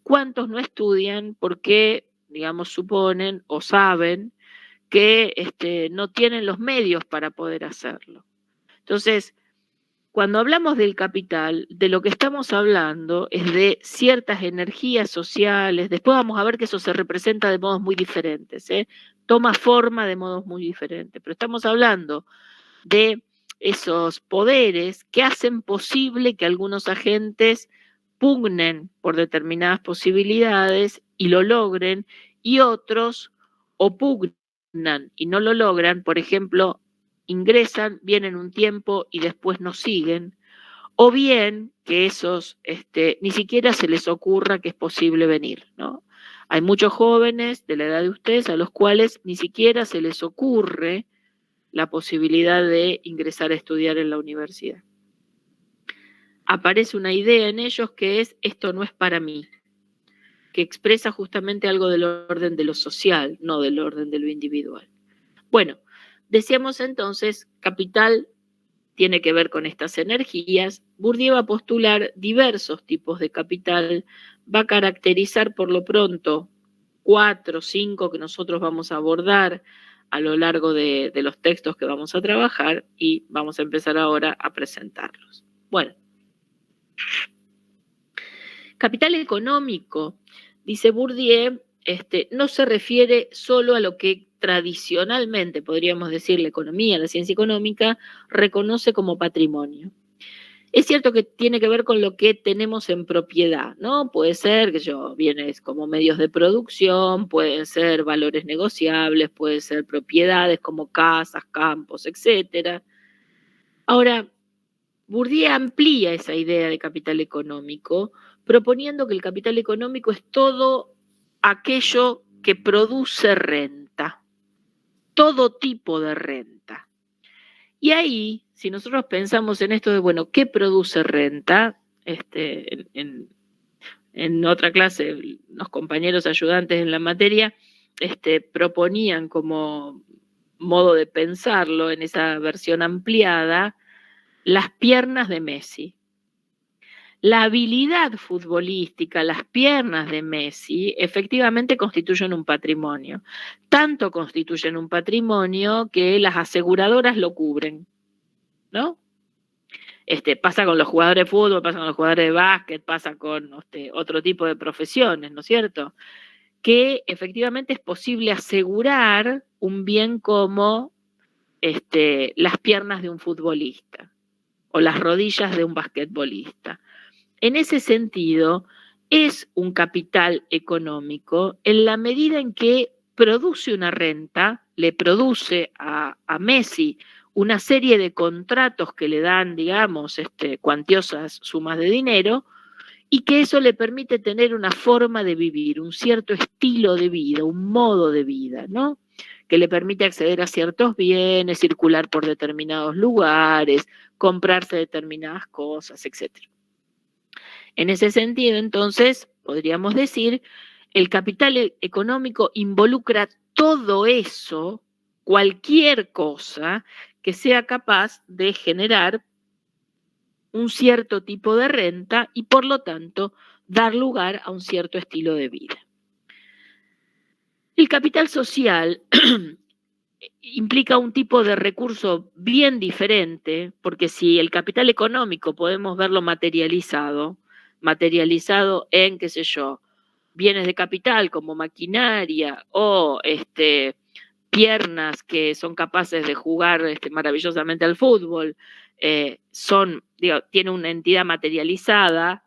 ¿Cuántos no estudian porque, digamos, suponen o saben que no tienen los medios para poder hacerlo? Entonces, cuando hablamos del capital, de lo que estamos hablando es de ciertas energías sociales. Después vamos a ver que eso se representa de modos muy diferentes, toma forma de modos muy diferentes, pero estamos hablando de esos poderes que hacen posible que algunos agentes pugnen por determinadas posibilidades y lo logren, y otros o pugnan y no lo logran. Por ejemplo, ingresan, vienen un tiempo y después no siguen, o bien que esos ni siquiera se les ocurra que es posible venir, ¿no? Hay muchos jóvenes de la edad de ustedes a los cuales ni siquiera se les ocurre la posibilidad de ingresar a estudiar en la universidad. Aparece una idea en ellos que es: esto no es para mí, que expresa justamente algo del orden de lo social, no del orden de lo individual. Bueno, decíamos entonces, capital tiene que ver con estas energías. Bourdieu va a postular diversos tipos de capital, va a caracterizar por lo pronto 4 o 5 que nosotros vamos a abordar a lo largo de los textos que vamos a trabajar, y vamos a empezar ahora a presentarlos. Bueno, capital económico, dice Bourdieu, no se refiere solo a lo que tradicionalmente, podríamos decir, la economía, la ciencia económica, reconoce como patrimonio. Es cierto que tiene que ver con lo que tenemos en propiedad, ¿no? Puede ser, bienes como medios de producción, pueden ser valores negociables, pueden ser propiedades como casas, campos, etc. Ahora, Bourdieu amplía esa idea de capital económico, proponiendo que el capital económico es todo aquello que produce renta, todo tipo de renta. Y ahí, si nosotros pensamos en esto de, bueno, ¿qué produce renta? En otra clase, los compañeros ayudantes en la materia proponían como modo de pensarlo en esa versión ampliada las piernas de Messi. La habilidad futbolística, las piernas de Messi, efectivamente constituyen un patrimonio. Tanto constituyen un patrimonio que las aseguradoras lo cubren, ¿no? Pasa con los jugadores de fútbol, pasa con los jugadores de básquet, pasa con otro tipo de profesiones, ¿no es cierto? Que efectivamente es posible asegurar un bien como las piernas de un futbolista o las rodillas de un basquetbolista. En ese sentido, es un capital económico en la medida en que produce una renta, le produce a Messi una serie de contratos que le dan, digamos, cuantiosas sumas de dinero, y que eso le permite tener una forma de vivir, un cierto estilo de vida, un modo de vida, ¿no? Que le permite acceder a ciertos bienes, circular por determinados lugares, comprarse determinadas cosas, etc. En ese sentido, entonces, podríamos decir, el capital económico involucra todo eso, cualquier cosa que sea capaz de generar un cierto tipo de renta y, por lo tanto, dar lugar a un cierto estilo de vida. El capital social implica un tipo de recurso bien diferente, porque si el capital económico podemos verlo materializado en, qué sé yo, bienes de capital como maquinaria o piernas que son capaces de jugar maravillosamente al fútbol, tiene una entidad materializada.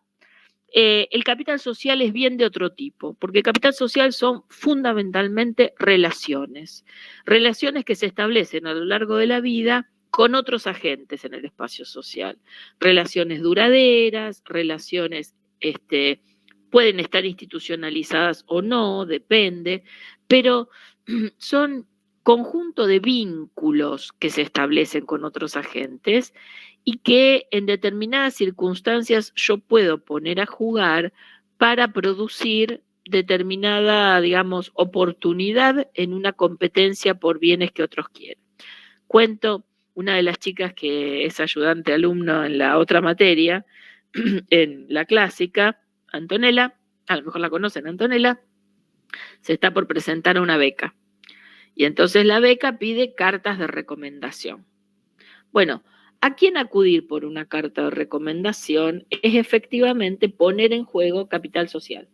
El capital social es bien de otro tipo, porque el capital social son fundamentalmente relaciones que se establecen a lo largo de la vida con otros agentes en el espacio social, relaciones duraderas, relaciones pueden estar institucionalizadas o no, depende, pero son conjunto de vínculos que se establecen con otros agentes y que en determinadas circunstancias yo puedo poner a jugar para producir determinada, digamos, oportunidad en una competencia por bienes que otros quieren. Cuento, una de las chicas que es ayudante alumno en la otra materia, en la clásica, Antonella, a lo mejor la conocen, Antonella, se está por presentar a una beca. Y entonces la beca pide cartas de recomendación. Bueno, ¿a quién acudir por una carta de recomendación? Es efectivamente poner en juego capital social.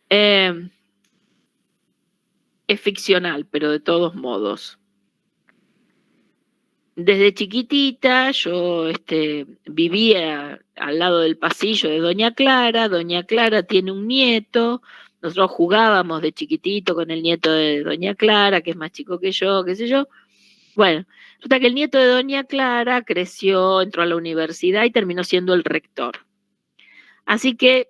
Es ficcional, pero de todos modos. Desde chiquitita yo vivía al lado del pasillo de Doña Clara. Doña Clara tiene un nieto. Nosotros jugábamos de chiquitito con el nieto de Doña Clara, que es más chico que yo, qué sé yo. Bueno, resulta que el nieto de Doña Clara creció, entró a la universidad y terminó siendo el rector. Así que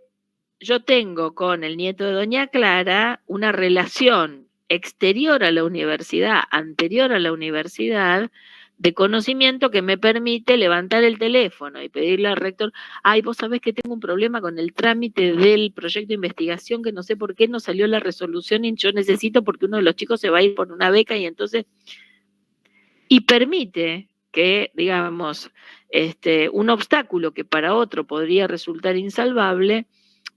yo tengo con el nieto de Doña Clara una relación exterior a la universidad, anterior a la universidad, de conocimiento que me permite levantar el teléfono y pedirle al rector, ay, vos sabés que tengo un problema con el trámite del proyecto de investigación, que no sé por qué no salió la resolución y yo necesito porque uno de los chicos se va a ir por una beca y entonces... Y permite que, digamos, un obstáculo que para otro podría resultar insalvable,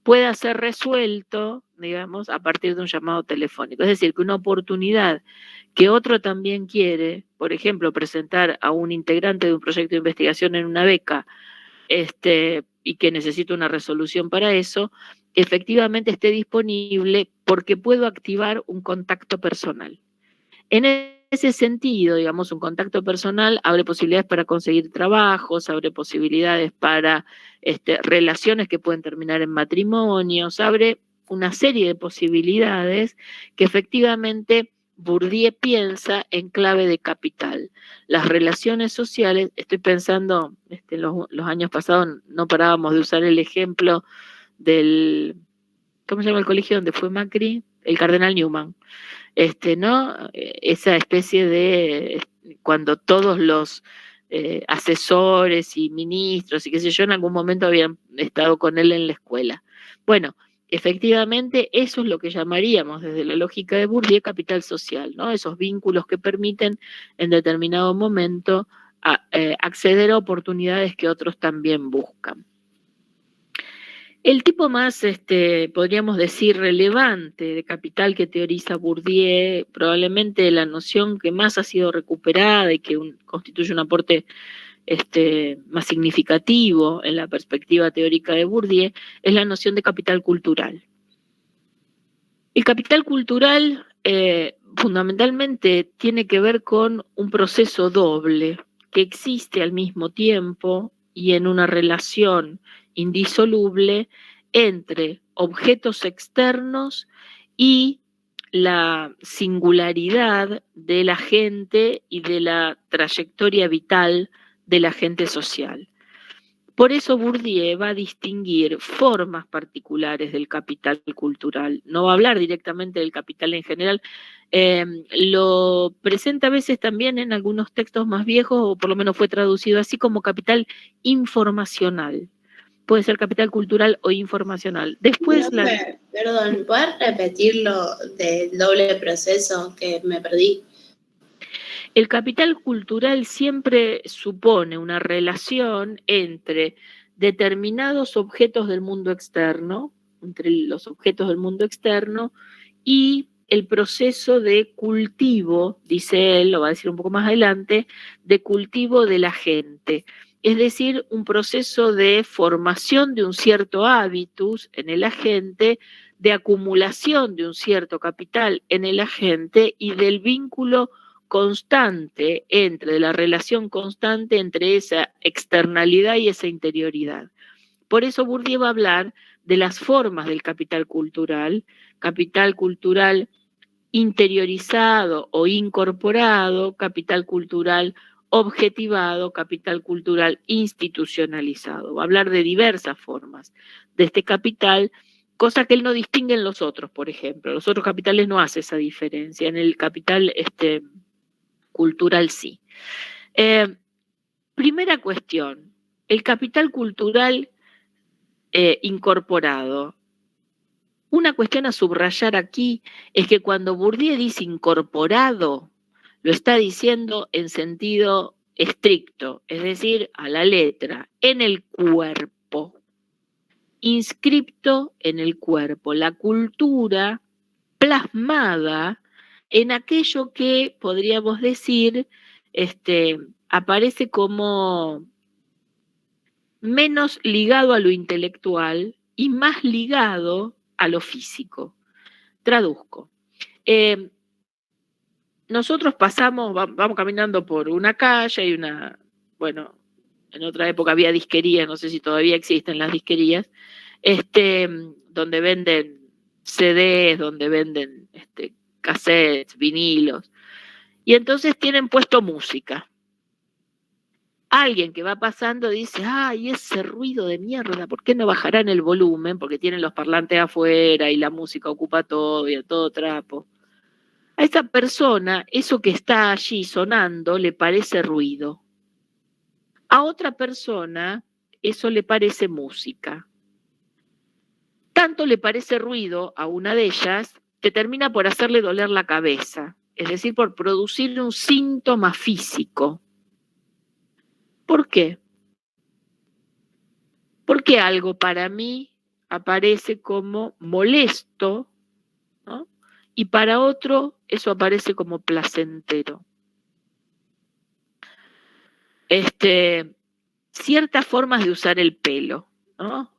pueda ser resuelto, digamos, a partir de un llamado telefónico. Es decir, que una oportunidad que otro también quiere, por ejemplo, presentar a un integrante de un proyecto de investigación en una beca, y que necesita una resolución para eso, efectivamente esté disponible porque puedo activar un contacto personal. En ese sentido, digamos, un contacto personal abre posibilidades para conseguir trabajos, abre posibilidades para relaciones que pueden terminar en matrimonios, abre una serie de posibilidades que efectivamente Bourdieu piensa en clave de capital. Las relaciones sociales, estoy pensando, los años pasados no parábamos de usar el ejemplo del, ¿cómo se llama el colegio donde fue Macri? El Cardenal Newman. ¿No? Esa especie de cuando todos los asesores y ministros y qué sé yo en algún momento habían estado con él en la escuela. Bueno, efectivamente eso es lo que llamaríamos desde la lógica de Bourdieu capital social, ¿no? Esos vínculos que permiten en determinado momento acceder a oportunidades que otros también buscan. El tipo más, podríamos decir, relevante de capital que teoriza Bourdieu, probablemente la noción que más ha sido recuperada y que constituye un aporte más significativo en la perspectiva teórica de Bourdieu, es la noción de capital cultural. El capital cultural fundamentalmente tiene que ver con un proceso doble que existe al mismo tiempo y en una relación indisoluble entre objetos externos y la singularidad de la gente y de la trayectoria vital de la gente social. Por eso Bourdieu va a distinguir formas particulares del capital cultural. No va a hablar directamente del capital en general. Lo presenta a veces también en algunos textos más viejos, o por lo menos fue traducido así, como capital informacional. Puede ser capital cultural o informacional. Después
Perdón, ¿puedes repetirlo del doble proceso que me perdí?
El capital cultural siempre supone una relación entre determinados objetos del mundo externo, entre los objetos del mundo externo y el proceso de cultivo, dice él, lo va a decir un poco más adelante, de cultivo de la gente. Es decir, un proceso de formación de un cierto hábitus en el agente, de acumulación de un cierto capital en el agente y del vínculo constante de la relación constante entre esa externalidad y esa interioridad. Por eso Bourdieu va a hablar de las formas del capital cultural interiorizado o incorporado, capital cultural objetivado, capital cultural institucionalizado. Va a hablar de diversas formas de este capital, cosa que él no distingue en los otros, por ejemplo. Los otros capitales no hacen esa diferencia. En el capital cultural sí. Primera cuestión, el capital cultural incorporado. Una cuestión a subrayar aquí es que cuando Bourdieu dice incorporado, lo está diciendo en sentido estricto, es decir, a la letra, en el cuerpo, inscripto en el cuerpo, la cultura plasmada en aquello que podríamos decir aparece como menos ligado a lo intelectual y más ligado a lo físico. Traduzco. Nosotros vamos caminando por una calle, hay en otra época había disquerías, no sé si todavía existen las disquerías, donde venden CDs, donde venden cassettes, vinilos, y entonces tienen puesto música. Alguien que va pasando dice, ¡ay, ese ruido de mierda! ¿Por qué no bajarán el volumen? Porque tienen los parlantes afuera y la música ocupa todo y a todo trapo. A esa persona, eso que está allí sonando le parece ruido. A otra persona, eso le parece música. Tanto le parece ruido a una de ellas que termina por hacerle doler la cabeza, es decir, por producir un síntoma físico. ¿Por qué? Porque algo para mí aparece como molesto, ¿no? Y para otro eso aparece como placentero. Ciertas formas de usar el pelo, ¿no?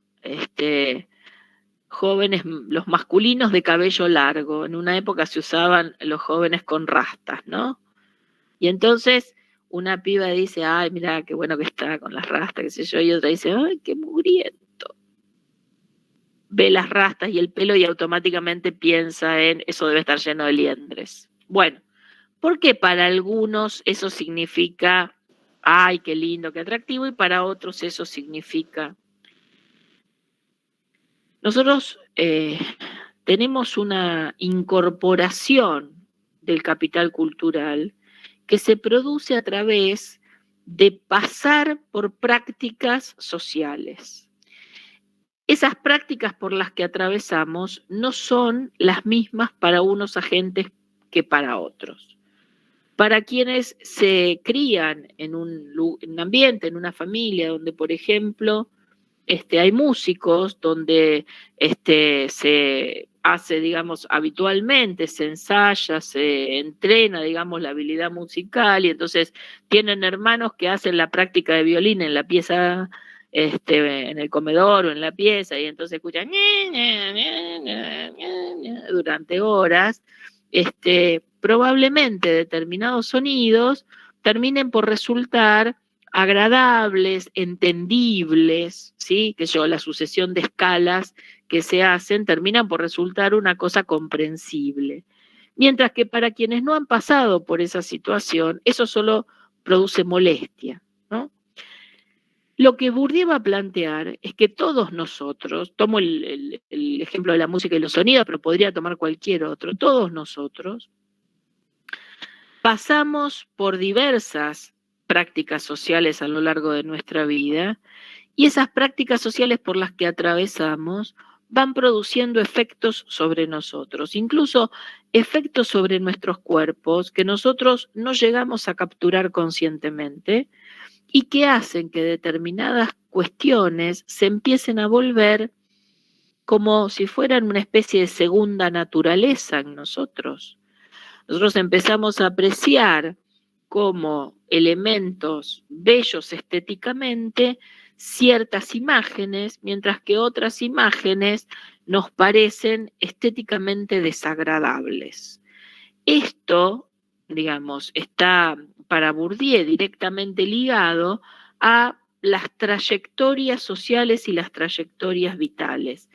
Jóvenes, los masculinos de cabello largo, en una época se usaban los jóvenes con rastas, ¿no? Y entonces una piba dice, ay, mira, qué bueno que está con las rastas, qué sé yo, y otra dice, ay, qué mugriento. Ve las rastas y el pelo y automáticamente piensa en, eso debe estar lleno de liendres. Bueno, porque para algunos eso significa, ay, qué lindo, qué atractivo, y para otros eso significa... Nosotros tenemos una incorporación del capital cultural que se produce a través de pasar por prácticas sociales. Esas prácticas por las que atravesamos no son las mismas para unos agentes que para otros. Para quienes se crían en un ambiente, en una familia donde, por ejemplo, hay músicos, donde se hace, digamos, habitualmente, se ensaya, se entrena, digamos, la habilidad musical, y entonces tienen hermanos que hacen la práctica de violín en la pieza, en el comedor o en la pieza, y entonces escuchan durante horas. Probablemente determinados sonidos terminen por resultar agradables, entendibles, ¿sí? Que la sucesión de escalas que se hacen terminan por resultar una cosa comprensible. Mientras que para quienes no han pasado por esa situación, eso solo produce molestia, ¿no? Lo que Bourdieu va a plantear es que todos nosotros, tomo el ejemplo de la música y los sonidos, pero podría tomar cualquier otro, todos nosotros pasamos por diversas prácticas sociales a lo largo de nuestra vida, y esas prácticas sociales por las que atravesamos van produciendo efectos sobre nosotros, incluso efectos sobre nuestros cuerpos que nosotros no llegamos a capturar conscientemente, y que hacen que determinadas cuestiones se empiecen a volver como si fueran una especie de segunda naturaleza en nosotros. Nosotros empezamos a apreciar como elementos bellos estéticamente ciertas imágenes, mientras que otras imágenes nos parecen estéticamente desagradables. Esto, digamos, está para Bourdieu directamente ligado a las trayectorias sociales y las trayectorias vitales.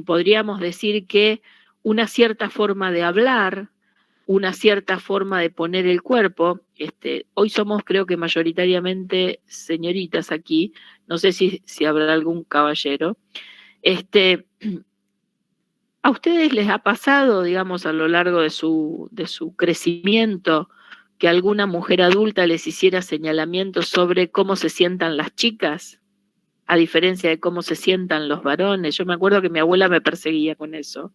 Podríamos decir que una cierta forma de hablar, una cierta forma de poner el cuerpo, hoy somos creo que mayoritariamente señoritas aquí, no sé si habrá algún caballero, ¿a ustedes les ha pasado, digamos, a lo largo de su crecimiento, que alguna mujer adulta les hiciera señalamientos sobre cómo se sientan las chicas, a diferencia de cómo se sientan los varones? Yo me acuerdo que mi abuela me perseguía con eso.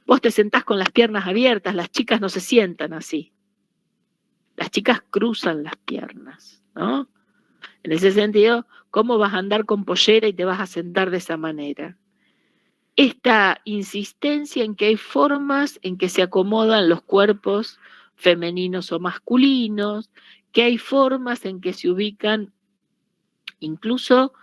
Vos te sentás con las piernas abiertas, las chicas no se sientan así. Las chicas cruzan las piernas, ¿no? En ese sentido, ¿cómo vas a andar con pollera y te vas a sentar de esa manera? Esta insistencia en que hay formas en que se acomodan los cuerpos femeninos o masculinos, que hay formas en que se ubican incluso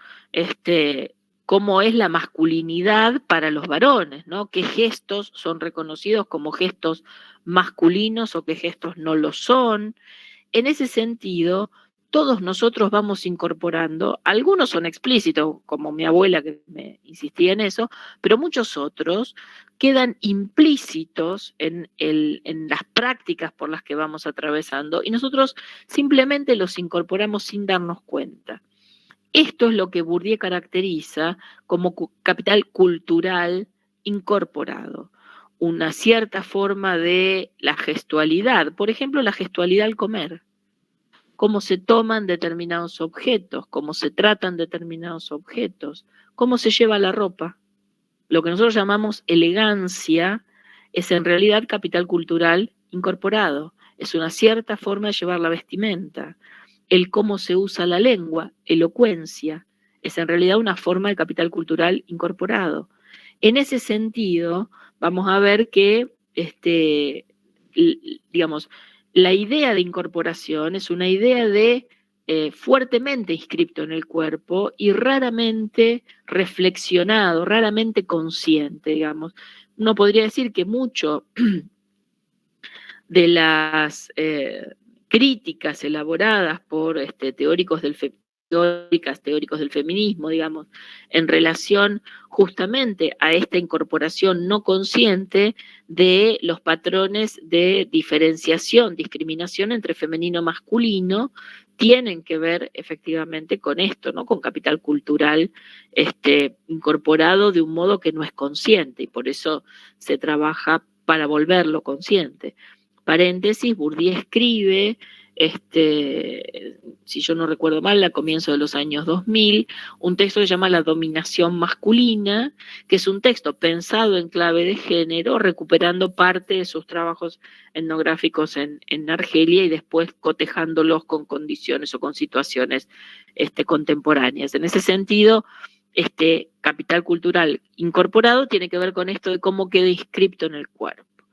cómo es la masculinidad para los varones, ¿no? Qué gestos son reconocidos como gestos masculinos o qué gestos no lo son. En ese sentido, todos nosotros vamos incorporando, algunos son explícitos, como mi abuela que me insistía en eso, pero muchos otros quedan implícitos en las prácticas por las que vamos atravesando, y nosotros simplemente los incorporamos sin darnos cuenta. Esto es lo que Bourdieu caracteriza como capital cultural incorporado, una cierta forma de la gestualidad, por ejemplo, la gestualidad al comer, cómo se toman determinados objetos, cómo se tratan determinados objetos, cómo se lleva la ropa. Lo que nosotros llamamos elegancia es en realidad capital cultural incorporado, es una cierta forma de llevar la vestimenta. El cómo se usa la lengua, elocuencia, es en realidad una forma de capital cultural incorporado. En ese sentido, vamos a ver que, digamos, la idea de incorporación es una idea de fuertemente inscripto en el cuerpo y raramente reflexionado, raramente consciente, digamos. Uno podría decir que mucho de las críticas elaboradas por teóricos del feminismo, digamos, en relación justamente a esta incorporación no consciente de los patrones de diferenciación, discriminación entre femenino y masculino, tienen que ver efectivamente con esto, ¿no? Con capital cultural incorporado de un modo que no es consciente, y por eso se trabaja para volverlo consciente. Paréntesis, Bourdieu escribe si yo no recuerdo mal, a comienzos de los años 2000, un texto que se llama La dominación masculina, que es un texto pensado en clave de género, recuperando parte de sus trabajos etnográficos en Argelia y después cotejándolos con condiciones o con situaciones contemporáneas. En ese sentido, capital cultural incorporado tiene que ver con esto de cómo queda inscripto en el cuerpo.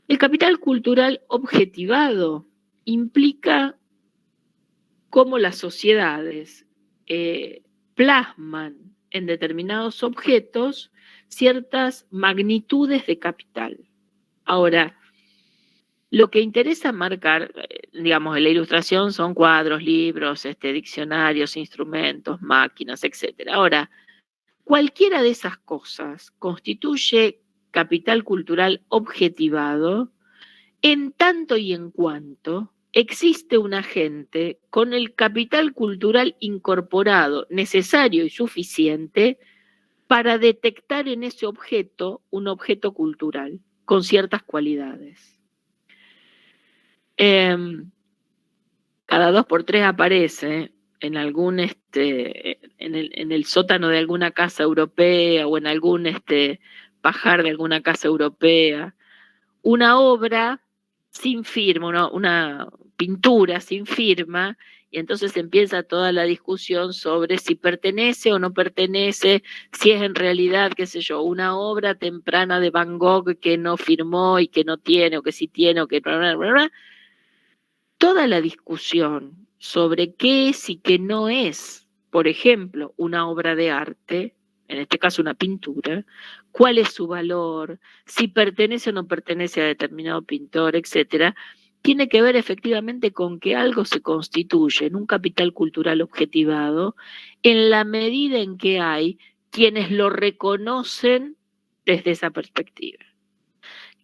El capital cultural objetivado implica cómo las sociedades plasman en determinados objetos ciertas magnitudes de capital. Ahora, lo que interesa marcar, digamos, en la ilustración son cuadros, libros, diccionarios, instrumentos, máquinas, etc. Ahora, cualquiera de esas cosas constituye capital cultural objetivado en tanto y en cuanto existe un agente con el capital cultural incorporado necesario y suficiente para detectar en ese objeto un objeto cultural con ciertas cualidades. Cada 2 por 3 aparece en algún en el sótano de alguna casa europea o en algún pajar de alguna casa europea una obra sin firma, una pintura sin firma, y entonces empieza toda la discusión sobre si pertenece o no pertenece, si es en realidad, qué sé yo, una obra temprana de Van Gogh que no firmó y que no tiene, o que sí tiene, o que... Toda la discusión sobre qué es y qué no es, por ejemplo, una obra de arte, en este caso una pintura, cuál es su valor, si pertenece o no pertenece a determinado pintor, etcétera, tiene que ver efectivamente con que algo se constituye en un capital cultural objetivado en la medida en que hay quienes lo reconocen desde esa perspectiva.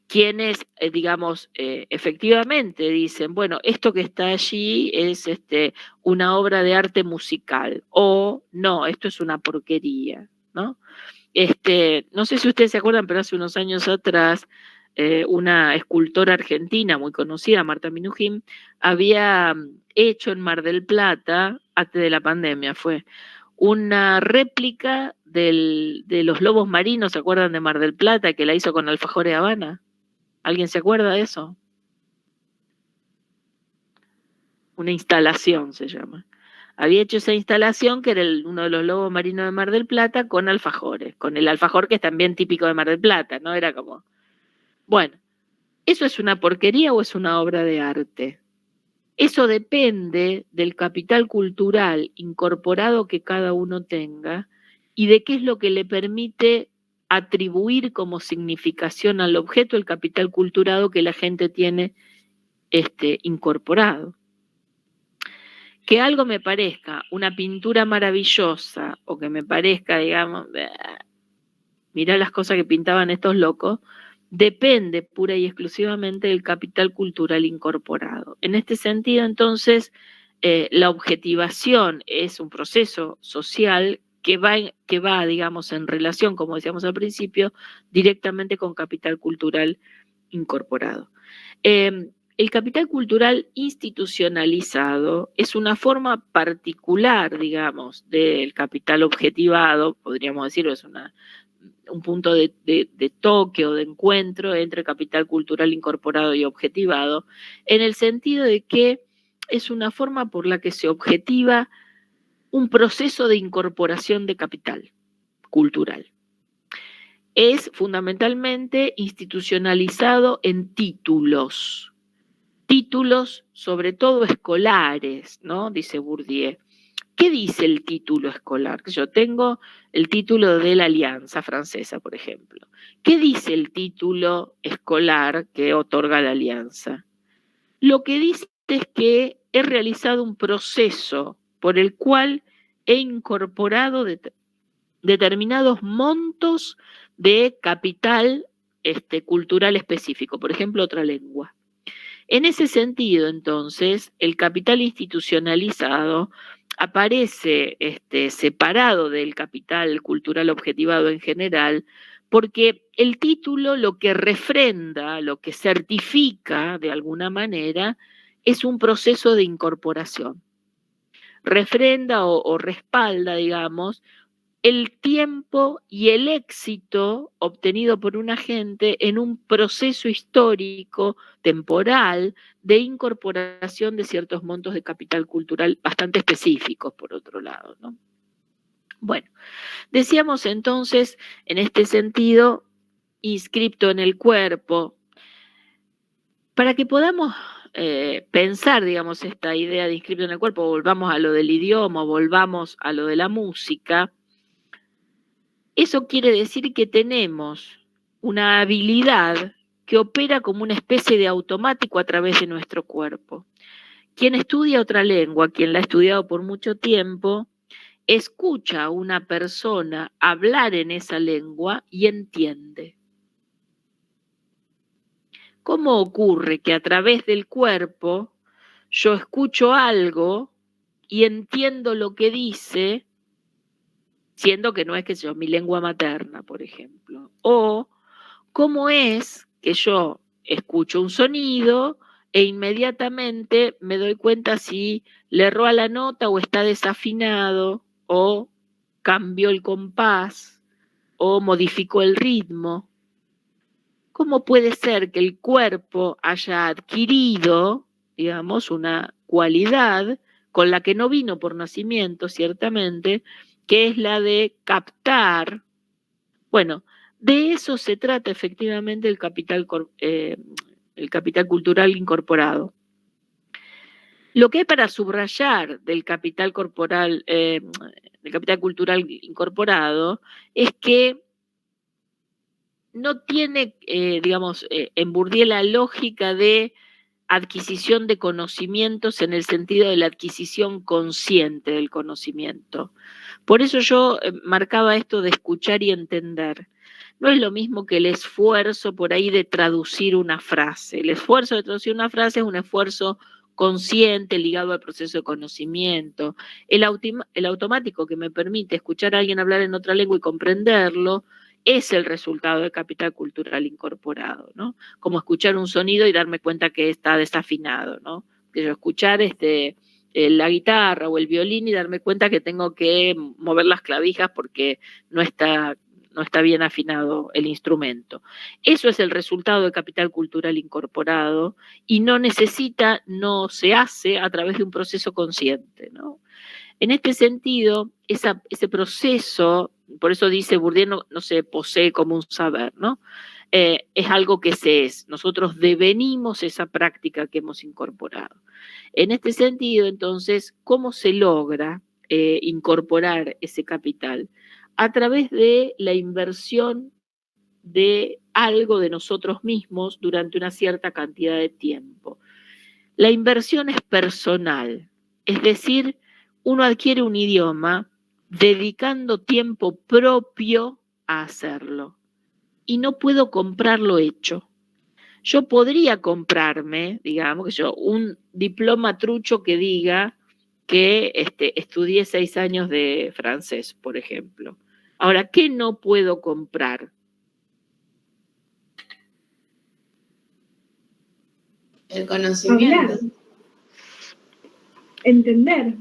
Quienes, digamos, efectivamente dicen, bueno, esto que está allí es una obra de arte musical, o no, esto es una porquería, ¿no? No sé si ustedes se acuerdan, pero hace unos años atrás, una escultora argentina muy conocida, Marta Minujín, había hecho en Mar del Plata, antes de la pandemia fue, una réplica de los lobos marinos, ¿se acuerdan de Mar del Plata? Que la hizo con alfajores de Habana. ¿Alguien se acuerda de eso? Una instalación se llama. Había hecho esa instalación que era uno de los lobos marinos de Mar del Plata con alfajores, con el alfajor que es también típico de Mar del Plata, ¿no? Era como... Bueno, ¿eso es una porquería o es una obra de arte? Eso depende del capital cultural incorporado que cada uno tenga y de qué es lo que le permite atribuir como significación al objeto el capital cultural que la gente tiene incorporado. Que algo me parezca una pintura maravillosa o que me parezca, digamos, mirá las cosas que pintaban estos locos, depende pura y exclusivamente del capital cultural incorporado. En este sentido, entonces, la objetivación es un proceso social que va, digamos, en relación, como decíamos al principio, directamente con capital cultural incorporado. El capital cultural institucionalizado es una forma particular, digamos, del capital objetivado, podríamos decirlo, es un punto de toque o de encuentro entre capital cultural incorporado y objetivado, en el sentido de que es una forma por la que se objetiva un proceso de incorporación de capital cultural. Es fundamentalmente institucionalizado en títulos sobre todo escolares, ¿no? Dice Bourdieu. ¿Qué dice el título escolar? Yo tengo el título de la Alianza Francesa, por ejemplo. ¿Qué dice el título escolar que otorga la Alianza? Lo que dice es que he realizado un proceso por el cual he incorporado determinados montos de capital cultural específico, por ejemplo, otra lengua. En ese sentido, entonces, el capital institucionalizado aparece separado del capital cultural objetivado en general, porque el título lo que refrenda, lo que certifica de alguna manera, es un proceso de incorporación. Refrenda o respalda, digamos, el tiempo y el éxito obtenido por un agente en un proceso histórico, temporal, de incorporación de ciertos montos de capital cultural bastante específicos, por otro lado, ¿no? Bueno, decíamos entonces, en este sentido, inscripto en el cuerpo, para que podamos pensar, digamos, esta idea de inscripto en el cuerpo, volvamos a lo del idioma, volvamos a lo de la música. Eso quiere decir que tenemos una habilidad que opera como una especie de automático a través de nuestro cuerpo. Quien estudia otra lengua, quien la ha estudiado por mucho tiempo, escucha a una persona hablar en esa lengua y entiende. ¿Cómo ocurre que a través del cuerpo yo escucho algo y entiendo lo que dice, siendo que no es, que yo, mi lengua materna, por ejemplo? O cómo es que yo escucho un sonido e inmediatamente me doy cuenta si le erró a la nota o está desafinado o cambió el compás o modificó el ritmo. ¿Cómo puede ser que el cuerpo haya adquirido, digamos, una cualidad con la que no vino por nacimiento, ciertamente, que es la de captar? Bueno, de eso se trata efectivamente el capital cultural incorporado. Lo que hay para subrayar del capital cultural incorporado es que no tiene, digamos, en Bourdieu la lógica de adquisición de conocimientos en el sentido de la adquisición consciente del conocimiento. Por eso yo marcaba esto de escuchar y entender. No es lo mismo que el esfuerzo por ahí de traducir una frase. El esfuerzo de traducir una frase es un esfuerzo consciente ligado al proceso de conocimiento. El automático que me permite escuchar a alguien hablar en otra lengua y comprenderlo es el resultado del capital cultural incorporado, ¿no? Como escuchar un sonido y darme cuenta que está desafinado, ¿no? Que yo escuchar la guitarra o el violín y darme cuenta que tengo que mover las clavijas porque no está bien afinado el instrumento. Eso es el resultado del capital cultural incorporado y no se hace a través de un proceso consciente, ¿no? En este sentido, ese proceso, por eso dice Bourdieu, no se posee como un saber, ¿no? Es algo que se es. Nosotros devenimos esa práctica que hemos incorporado. En este sentido, entonces, ¿cómo se logra incorporar ese capital? A través de la inversión de algo de nosotros mismos durante una cierta cantidad de tiempo. La inversión es personal, es decir, uno adquiere un idioma dedicando tiempo propio a hacerlo. Y no puedo comprarlo hecho. Yo podría comprarme, digamos, un diploma trucho que diga que estudié 6 años de francés, por ejemplo. Ahora, ¿qué no puedo comprar?
El conocimiento.
Hablar. Entender.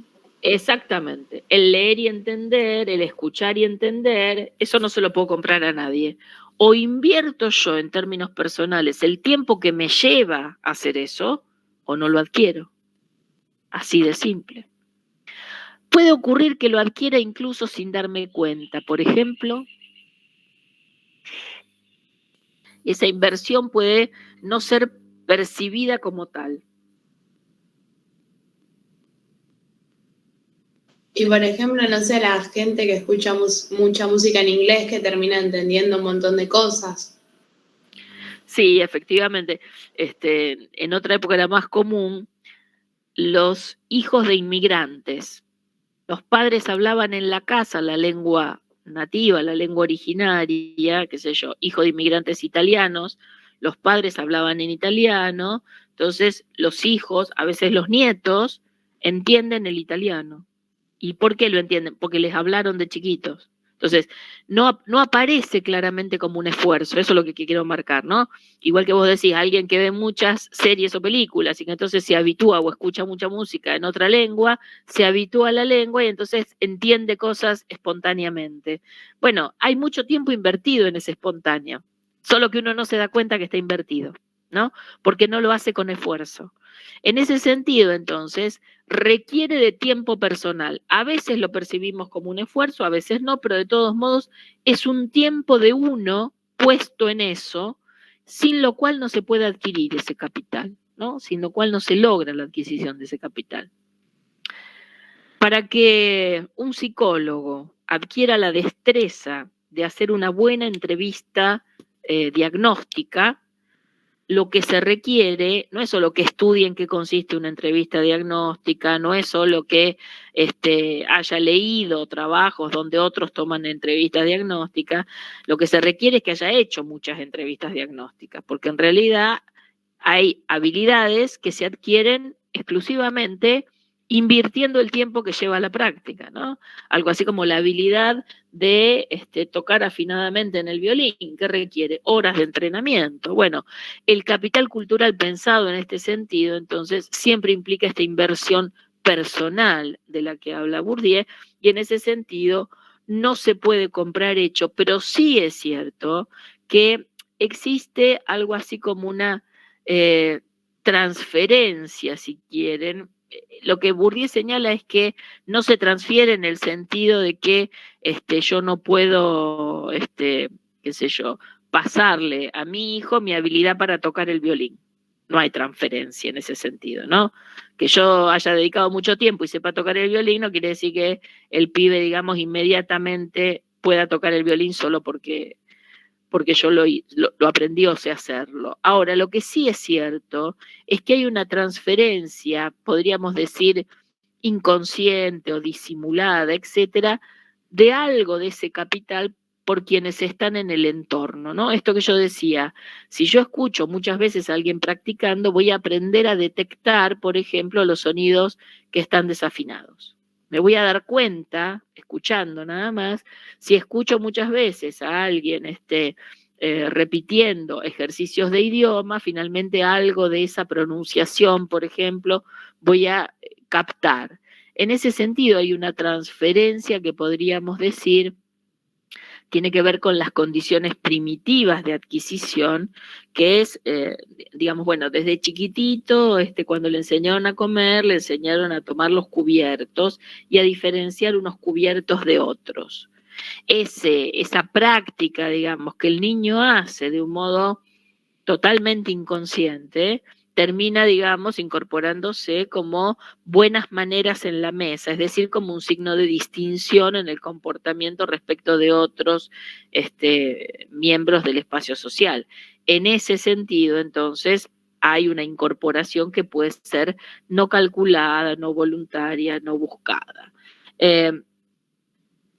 Exactamente. El leer y entender, el escuchar y entender, eso no se lo puedo comprar a nadie. O invierto yo en términos personales el tiempo que me lleva a hacer eso, o no lo adquiero. Así de simple. Puede ocurrir que lo adquiera incluso sin darme cuenta. Por ejemplo, esa inversión puede no ser percibida como tal.
Y por ejemplo, no sé, la gente que escucha mucha música en inglés que termina entendiendo un montón de cosas.
Sí, efectivamente. En otra época era más común los hijos de inmigrantes. Los padres hablaban en la casa la lengua nativa, la lengua originaria, qué sé yo, hijo de inmigrantes italianos, los padres hablaban en italiano, entonces los hijos, a veces los nietos, entienden el italiano. ¿Y por qué lo entienden? Porque les hablaron de chiquitos. Entonces, no aparece claramente como un esfuerzo, eso es lo que quiero marcar, ¿no? Igual que vos decís, alguien que ve muchas series o películas y que entonces se habitúa o escucha mucha música en otra lengua, se habitúa a la lengua y entonces entiende cosas espontáneamente. Bueno, hay mucho tiempo invertido en ese espontáneo, solo que uno no se da cuenta que está invertido, ¿no? Porque no lo hace con esfuerzo. En ese sentido, entonces, requiere de tiempo personal. A veces lo percibimos como un esfuerzo, a veces no, pero de todos modos es un tiempo de uno puesto en eso, sin lo cual no se puede adquirir ese capital, ¿no? Sin lo cual no se logra la adquisición de ese capital. Para que un psicólogo adquiera la destreza de hacer una buena entrevista diagnóstica, lo que se requiere no es solo que estudie en qué consiste una entrevista diagnóstica, no es solo que haya leído trabajos donde otros toman entrevistas diagnósticas, lo que se requiere es que haya hecho muchas entrevistas diagnósticas, porque en realidad hay habilidades que se adquieren exclusivamente invirtiendo el tiempo que lleva la práctica, ¿no? Algo así como la habilidad de tocar afinadamente en el violín, que requiere horas de entrenamiento. Bueno, el capital cultural pensado en este sentido, entonces, siempre implica esta inversión personal de la que habla Bourdieu, y en ese sentido no se puede comprar hecho, pero sí es cierto que existe algo así como una transferencia, si quieren. Lo que Bourdieu señala es que no se transfiere en el sentido de que yo no puedo, qué sé yo, pasarle a mi hijo mi habilidad para tocar el violín. No hay transferencia en ese sentido, ¿no? Que yo haya dedicado mucho tiempo y sepa tocar el violín no quiere decir que el pibe, digamos, inmediatamente pueda tocar el violín solo porque yo lo aprendí o sé hacerlo. Ahora, lo que sí es cierto es que hay una transferencia, podríamos decir, inconsciente o disimulada, etcétera, de algo de ese capital por quienes están en el entorno, ¿no? Esto que yo decía, si yo escucho muchas veces a alguien practicando, voy a aprender a detectar, por ejemplo, los sonidos que están desafinados. Me voy a dar cuenta, escuchando nada más, si escucho muchas veces a alguien repitiendo ejercicios de idioma, finalmente algo de esa pronunciación, por ejemplo, voy a captar. En ese sentido hay una transferencia que podríamos decir tiene que ver con las condiciones primitivas de adquisición, que es, digamos, bueno, desde chiquitito, cuando le enseñaron a comer, le enseñaron a tomar los cubiertos y a diferenciar unos cubiertos de otros. Esa práctica, digamos, que el niño hace de un modo totalmente inconsciente, termina, digamos, incorporándose como buenas maneras en la mesa, es decir, como un signo de distinción en el comportamiento respecto de otros miembros del espacio social. En ese sentido, entonces, hay una incorporación que puede ser no calculada, no voluntaria, no buscada.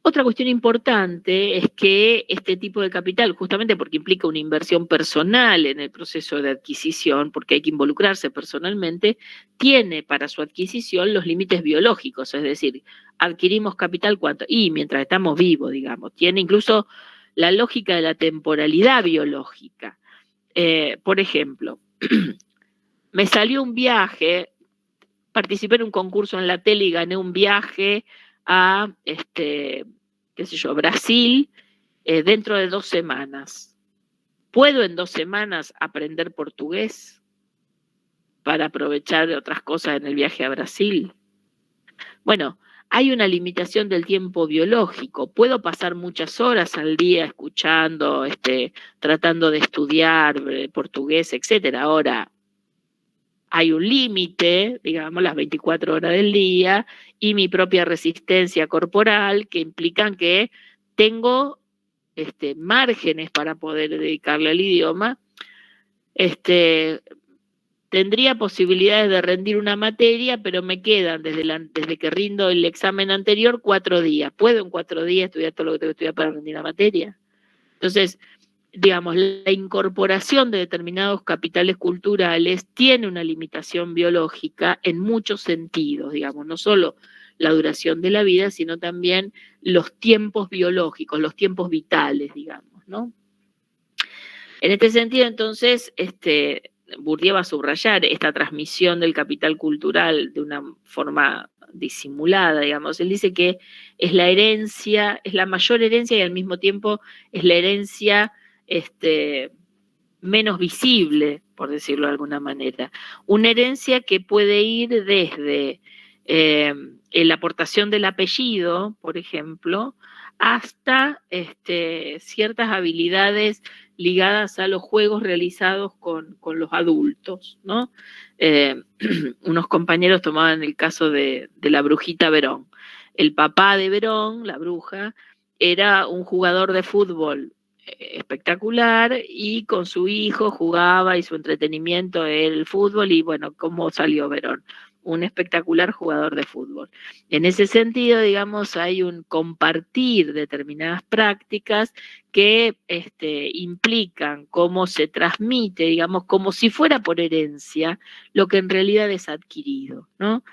Otra cuestión importante es que este tipo de capital, justamente porque implica una inversión personal en el proceso de adquisición, porque hay que involucrarse personalmente, tiene para su adquisición los límites biológicos, es decir, adquirimos capital cuánto, y mientras estamos vivos, digamos, tiene incluso la lógica de la temporalidad biológica. Por ejemplo, me salió un viaje, participé en un concurso en la tele y gané un viaje a qué sé yo, Brasil, dentro de 2 semanas. ¿Puedo en 2 semanas aprender portugués para aprovechar otras cosas en el viaje a Brasil? Bueno, hay una limitación del tiempo biológico. Puedo pasar muchas horas al día escuchando, tratando de estudiar portugués, etcétera. Ahora, hay un límite, digamos, las 24 horas del día y mi propia resistencia corporal que implican que tengo márgenes para poder dedicarle al idioma. Tendría posibilidades de rendir una materia, pero me quedan desde que rindo el examen anterior 4 días. ¿Puedo en 4 días estudiar todo lo que tengo que estudiar para rendir la materia? Entonces, digamos, la incorporación de determinados capitales culturales tiene una limitación biológica en muchos sentidos, digamos, no solo la duración de la vida, sino también los tiempos biológicos, los tiempos vitales, digamos, ¿no? En este sentido, entonces, Bourdieu va a subrayar esta transmisión del capital cultural de una forma disimulada, digamos. Él dice que es la herencia, es la mayor herencia y al mismo tiempo es la herencia menos visible, por decirlo de alguna manera. Una herencia que puede ir desde la aportación del apellido, por ejemplo, hasta ciertas habilidades ligadas a los juegos realizados con los adultos, ¿no? Unos compañeros tomaban el caso de la brujita Verón. El papá de Verón, la bruja, era un jugador de fútbol espectacular y con su hijo jugaba y su entretenimiento era el fútbol y bueno, ¿cómo salió Verón? Un espectacular jugador de fútbol. En ese sentido, digamos, hay un compartir determinadas prácticas que implican cómo se transmite, digamos, como si fuera por herencia, lo que en realidad es adquirido, ¿no?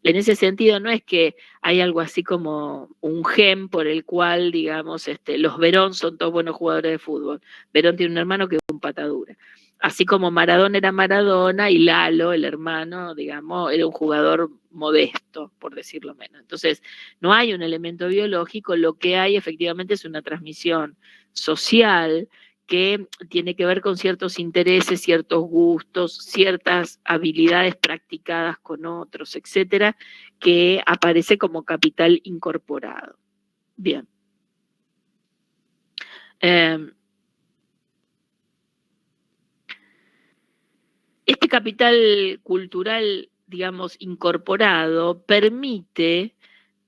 En ese sentido, no es que hay algo así como un gen por el cual, digamos, los Verón son todos buenos jugadores de fútbol. Verón tiene un hermano que es un patadura. Así como Maradona era Maradona y Lalo, el hermano, digamos, era un jugador modesto, por decirlo menos. Entonces, no hay un elemento biológico, lo que hay efectivamente es una transmisión social que tiene que ver con ciertos intereses, ciertos gustos, ciertas habilidades practicadas con otros, etcétera, que aparece como capital incorporado. Bien. Este capital cultural, digamos, incorporado, permite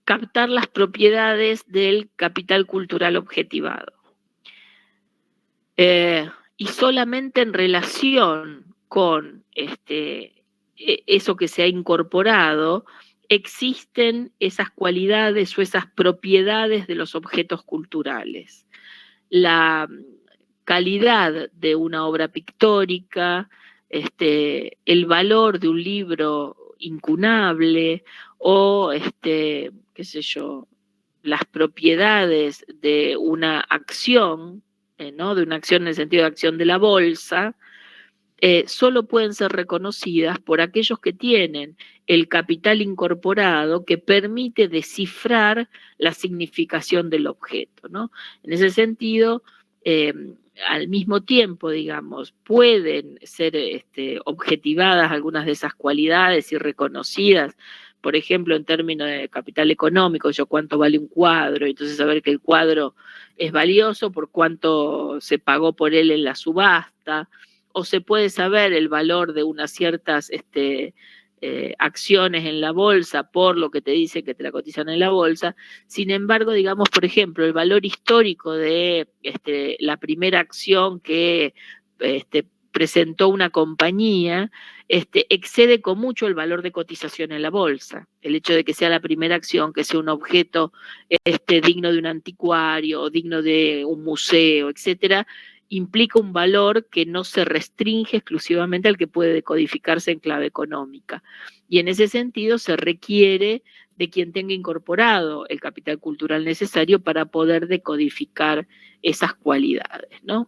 captar las propiedades del capital cultural objetivado. Y solamente en relación con eso que se ha incorporado, existen esas cualidades o esas propiedades de los objetos culturales. La calidad de una obra pictórica, el valor de un libro incunable o, qué sé yo, las propiedades de una acción, ¿no? De una acción en el sentido de acción de la bolsa, solo pueden ser reconocidas por aquellos que tienen el capital incorporado que permite descifrar la significación del objeto, ¿no? En ese sentido, al mismo tiempo, digamos, pueden ser objetivadas algunas de esas cualidades y reconocidas, por ejemplo, en términos de capital económico, yo cuánto vale un cuadro, entonces saber que el cuadro es valioso por cuánto se pagó por él en la subasta, o se puede saber el valor de unas ciertas acciones en la bolsa por lo que te dice que te la cotizan en la bolsa. Sin embargo, digamos, por ejemplo, el valor histórico de la primera acción que presentó una compañía, excede con mucho el valor de cotización en la bolsa. El hecho de que sea la primera acción, que sea un objeto digno de un anticuario o digno de un museo, etcétera, implica un valor que no se restringe exclusivamente al que puede decodificarse en clave económica. Y en ese sentido se requiere de quien tenga incorporado el capital cultural necesario para poder decodificar esas cualidades, ¿no?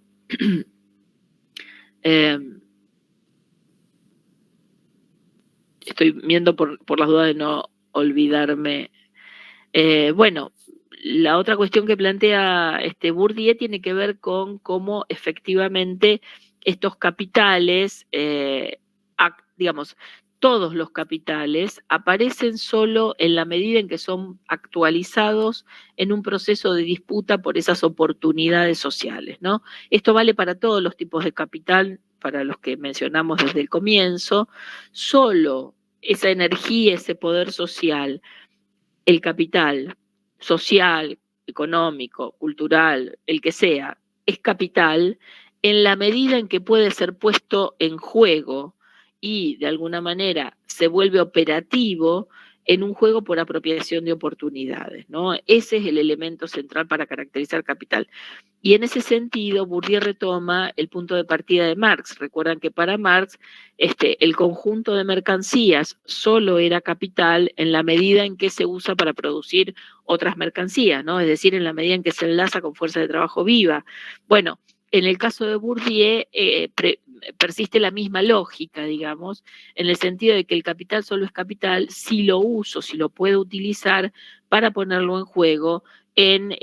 Estoy viendo por las dudas de no olvidarme. Bueno, la otra cuestión que plantea Bourdieu tiene que ver con cómo efectivamente estos capitales, digamos, todos los capitales aparecen solo en la medida en que son actualizados en un proceso de disputa por esas oportunidades sociales, ¿no? Esto vale para todos los tipos de capital, para los que mencionamos desde el comienzo. Solo esa energía, ese poder social, el capital social, económico, cultural, el que sea, es capital en la medida en que puede ser puesto en juego y de alguna manera se vuelve operativo en un juego por apropiación de oportunidades, ¿no? Ese es el elemento central para caracterizar capital. Y en ese sentido, Bourdieu retoma el punto de partida de Marx. Recuerdan que para Marx el conjunto de mercancías solo era capital en la medida en que se usa para producir otras mercancías, ¿no? Es decir, en la medida en que se enlaza con fuerza de trabajo viva. Bueno, en el caso de Bourdieu persiste la misma lógica, digamos, en el sentido de que el capital solo es capital si lo uso, si lo puedo utilizar para ponerlo en juego en,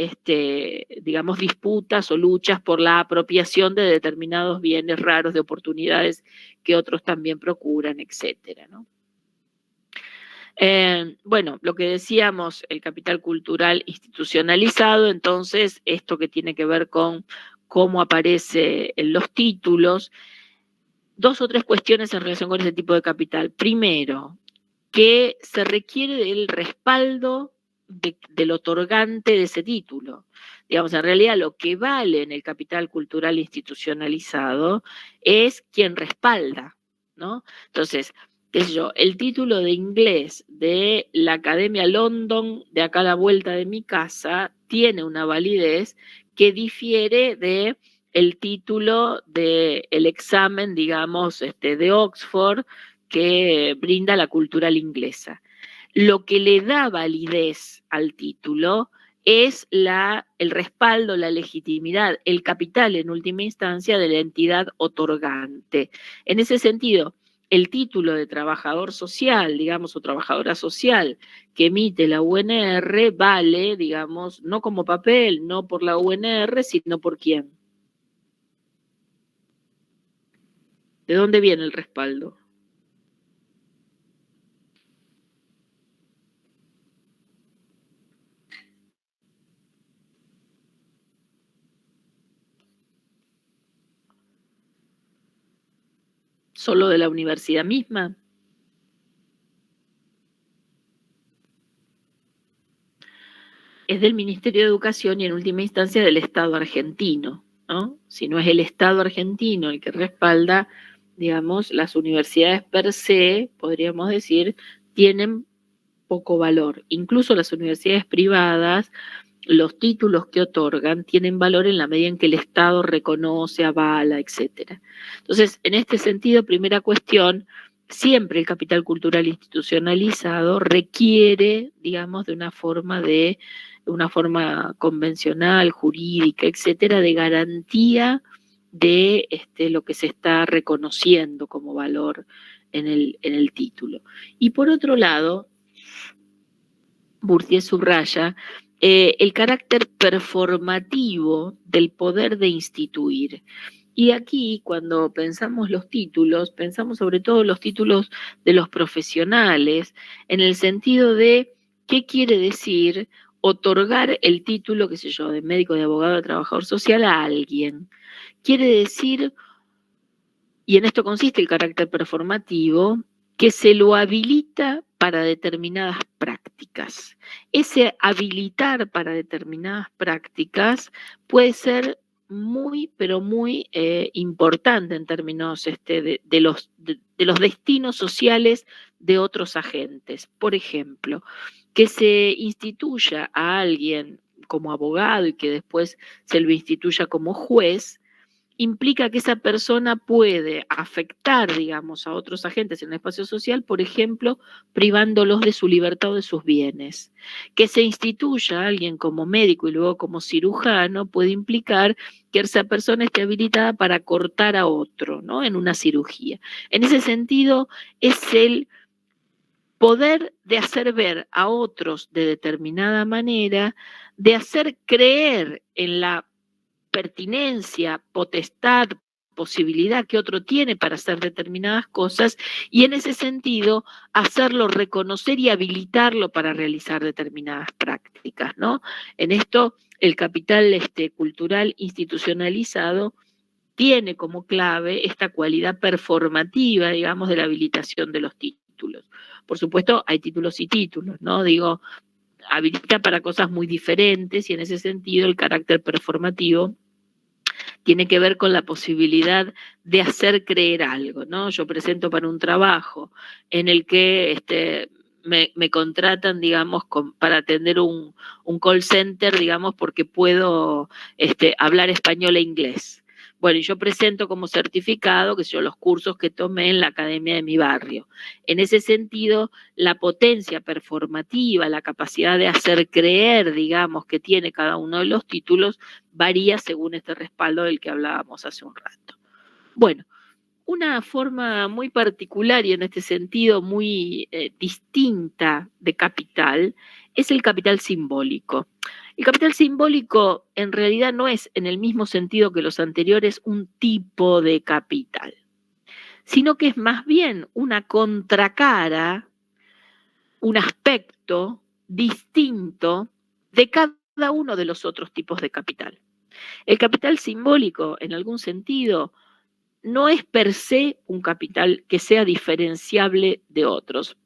digamos, disputas o luchas por la apropiación de determinados bienes raros, de oportunidades que otros también procuran, etcétera, ¿no? Bueno, lo que decíamos, el capital cultural institucionalizado, entonces, esto que tiene que ver con cómo aparece en los títulos, 2 o 3 cuestiones en relación con ese tipo de capital. Primero, que se requiere del respaldo del otorgante de ese título. Digamos, en realidad lo que vale en el capital cultural institucionalizado es quien respalda, ¿no? Entonces, qué sé yo, el título de inglés de la Academia London, de acá a la vuelta de mi casa, tiene una validez que difiere de el título del examen, digamos, de Oxford, que brinda la cultural inglesa. Lo que le da validez al título es el respaldo, la legitimidad, el capital en última instancia de la entidad otorgante. En ese sentido, el título de trabajador social, digamos, o trabajadora social que emite la UNR vale, digamos, no como papel, no por la UNR, sino por quién. ¿De dónde viene el respaldo? ¿Solo de la universidad misma? Es del Ministerio de Educación y en última instancia del Estado argentino, ¿no? Si no es el Estado argentino el que respalda, digamos, las universidades per se, podríamos decir, tienen poco valor. Incluso las universidades privadas, los títulos que otorgan tienen valor en la medida en que el Estado reconoce, avala, etc. Entonces, en este sentido, primera cuestión, siempre el capital cultural institucionalizado requiere, digamos, de una forma convencional, jurídica, etcétera, de garantía de lo que se está reconociendo como valor en el título. Y por otro lado, Bourdieu subraya el carácter performativo del poder de instituir. Y aquí, cuando pensamos los títulos, pensamos sobre todo los títulos de los profesionales, en el sentido de qué quiere decir otorgar el título, qué sé yo, de médico, de abogado, de trabajador social a alguien. Quiere decir, y en esto consiste el carácter performativo, que se lo habilita para determinadas prácticas. Ese habilitar para determinadas prácticas puede ser muy, pero muy importante en términos de los destinos sociales de otros agentes. Por ejemplo, que se instituya a alguien como abogado y que después se lo instituya como juez, implica que esa persona puede afectar, digamos, a otros agentes en el espacio social, por ejemplo, privándolos de su libertad o de sus bienes. Que se instituya a alguien como médico y luego como cirujano puede implicar que esa persona esté habilitada para cortar a otro, ¿no? En una cirugía. En ese sentido, es el poder de hacer ver a otros de determinada manera, de hacer creer en la pertinencia, potestad, posibilidad que otro tiene para hacer determinadas cosas y en ese sentido hacerlo reconocer y habilitarlo para realizar determinadas prácticas, ¿no? En esto el capital cultural institucionalizado tiene como clave esta cualidad performativa, digamos, de la habilitación de los títulos. Por supuesto, hay títulos y títulos, ¿no? Digo, habilita para cosas muy diferentes y en ese sentido el carácter performativo tiene que ver con la posibilidad de hacer creer algo, ¿no? Yo presento para un trabajo en el que me contratan, digamos, para atender un call center, digamos, porque puedo hablar español e inglés. Bueno, y yo presento como certificado, que son los cursos que tomé en la academia de mi barrio. En ese sentido, la potencia performativa, la capacidad de hacer creer, digamos, que tiene cada uno de los títulos, varía según este respaldo del que hablábamos hace un rato. Bueno, una forma muy particular y en este sentido muy distinta de capital es el capital simbólico. El capital simbólico en realidad no es, en el mismo sentido que los anteriores, un tipo de capital, sino que es más bien una contracara, un aspecto distinto de cada uno de los otros tipos de capital. El capital simbólico, en algún sentido, no es per se un capital que sea diferenciable de otros.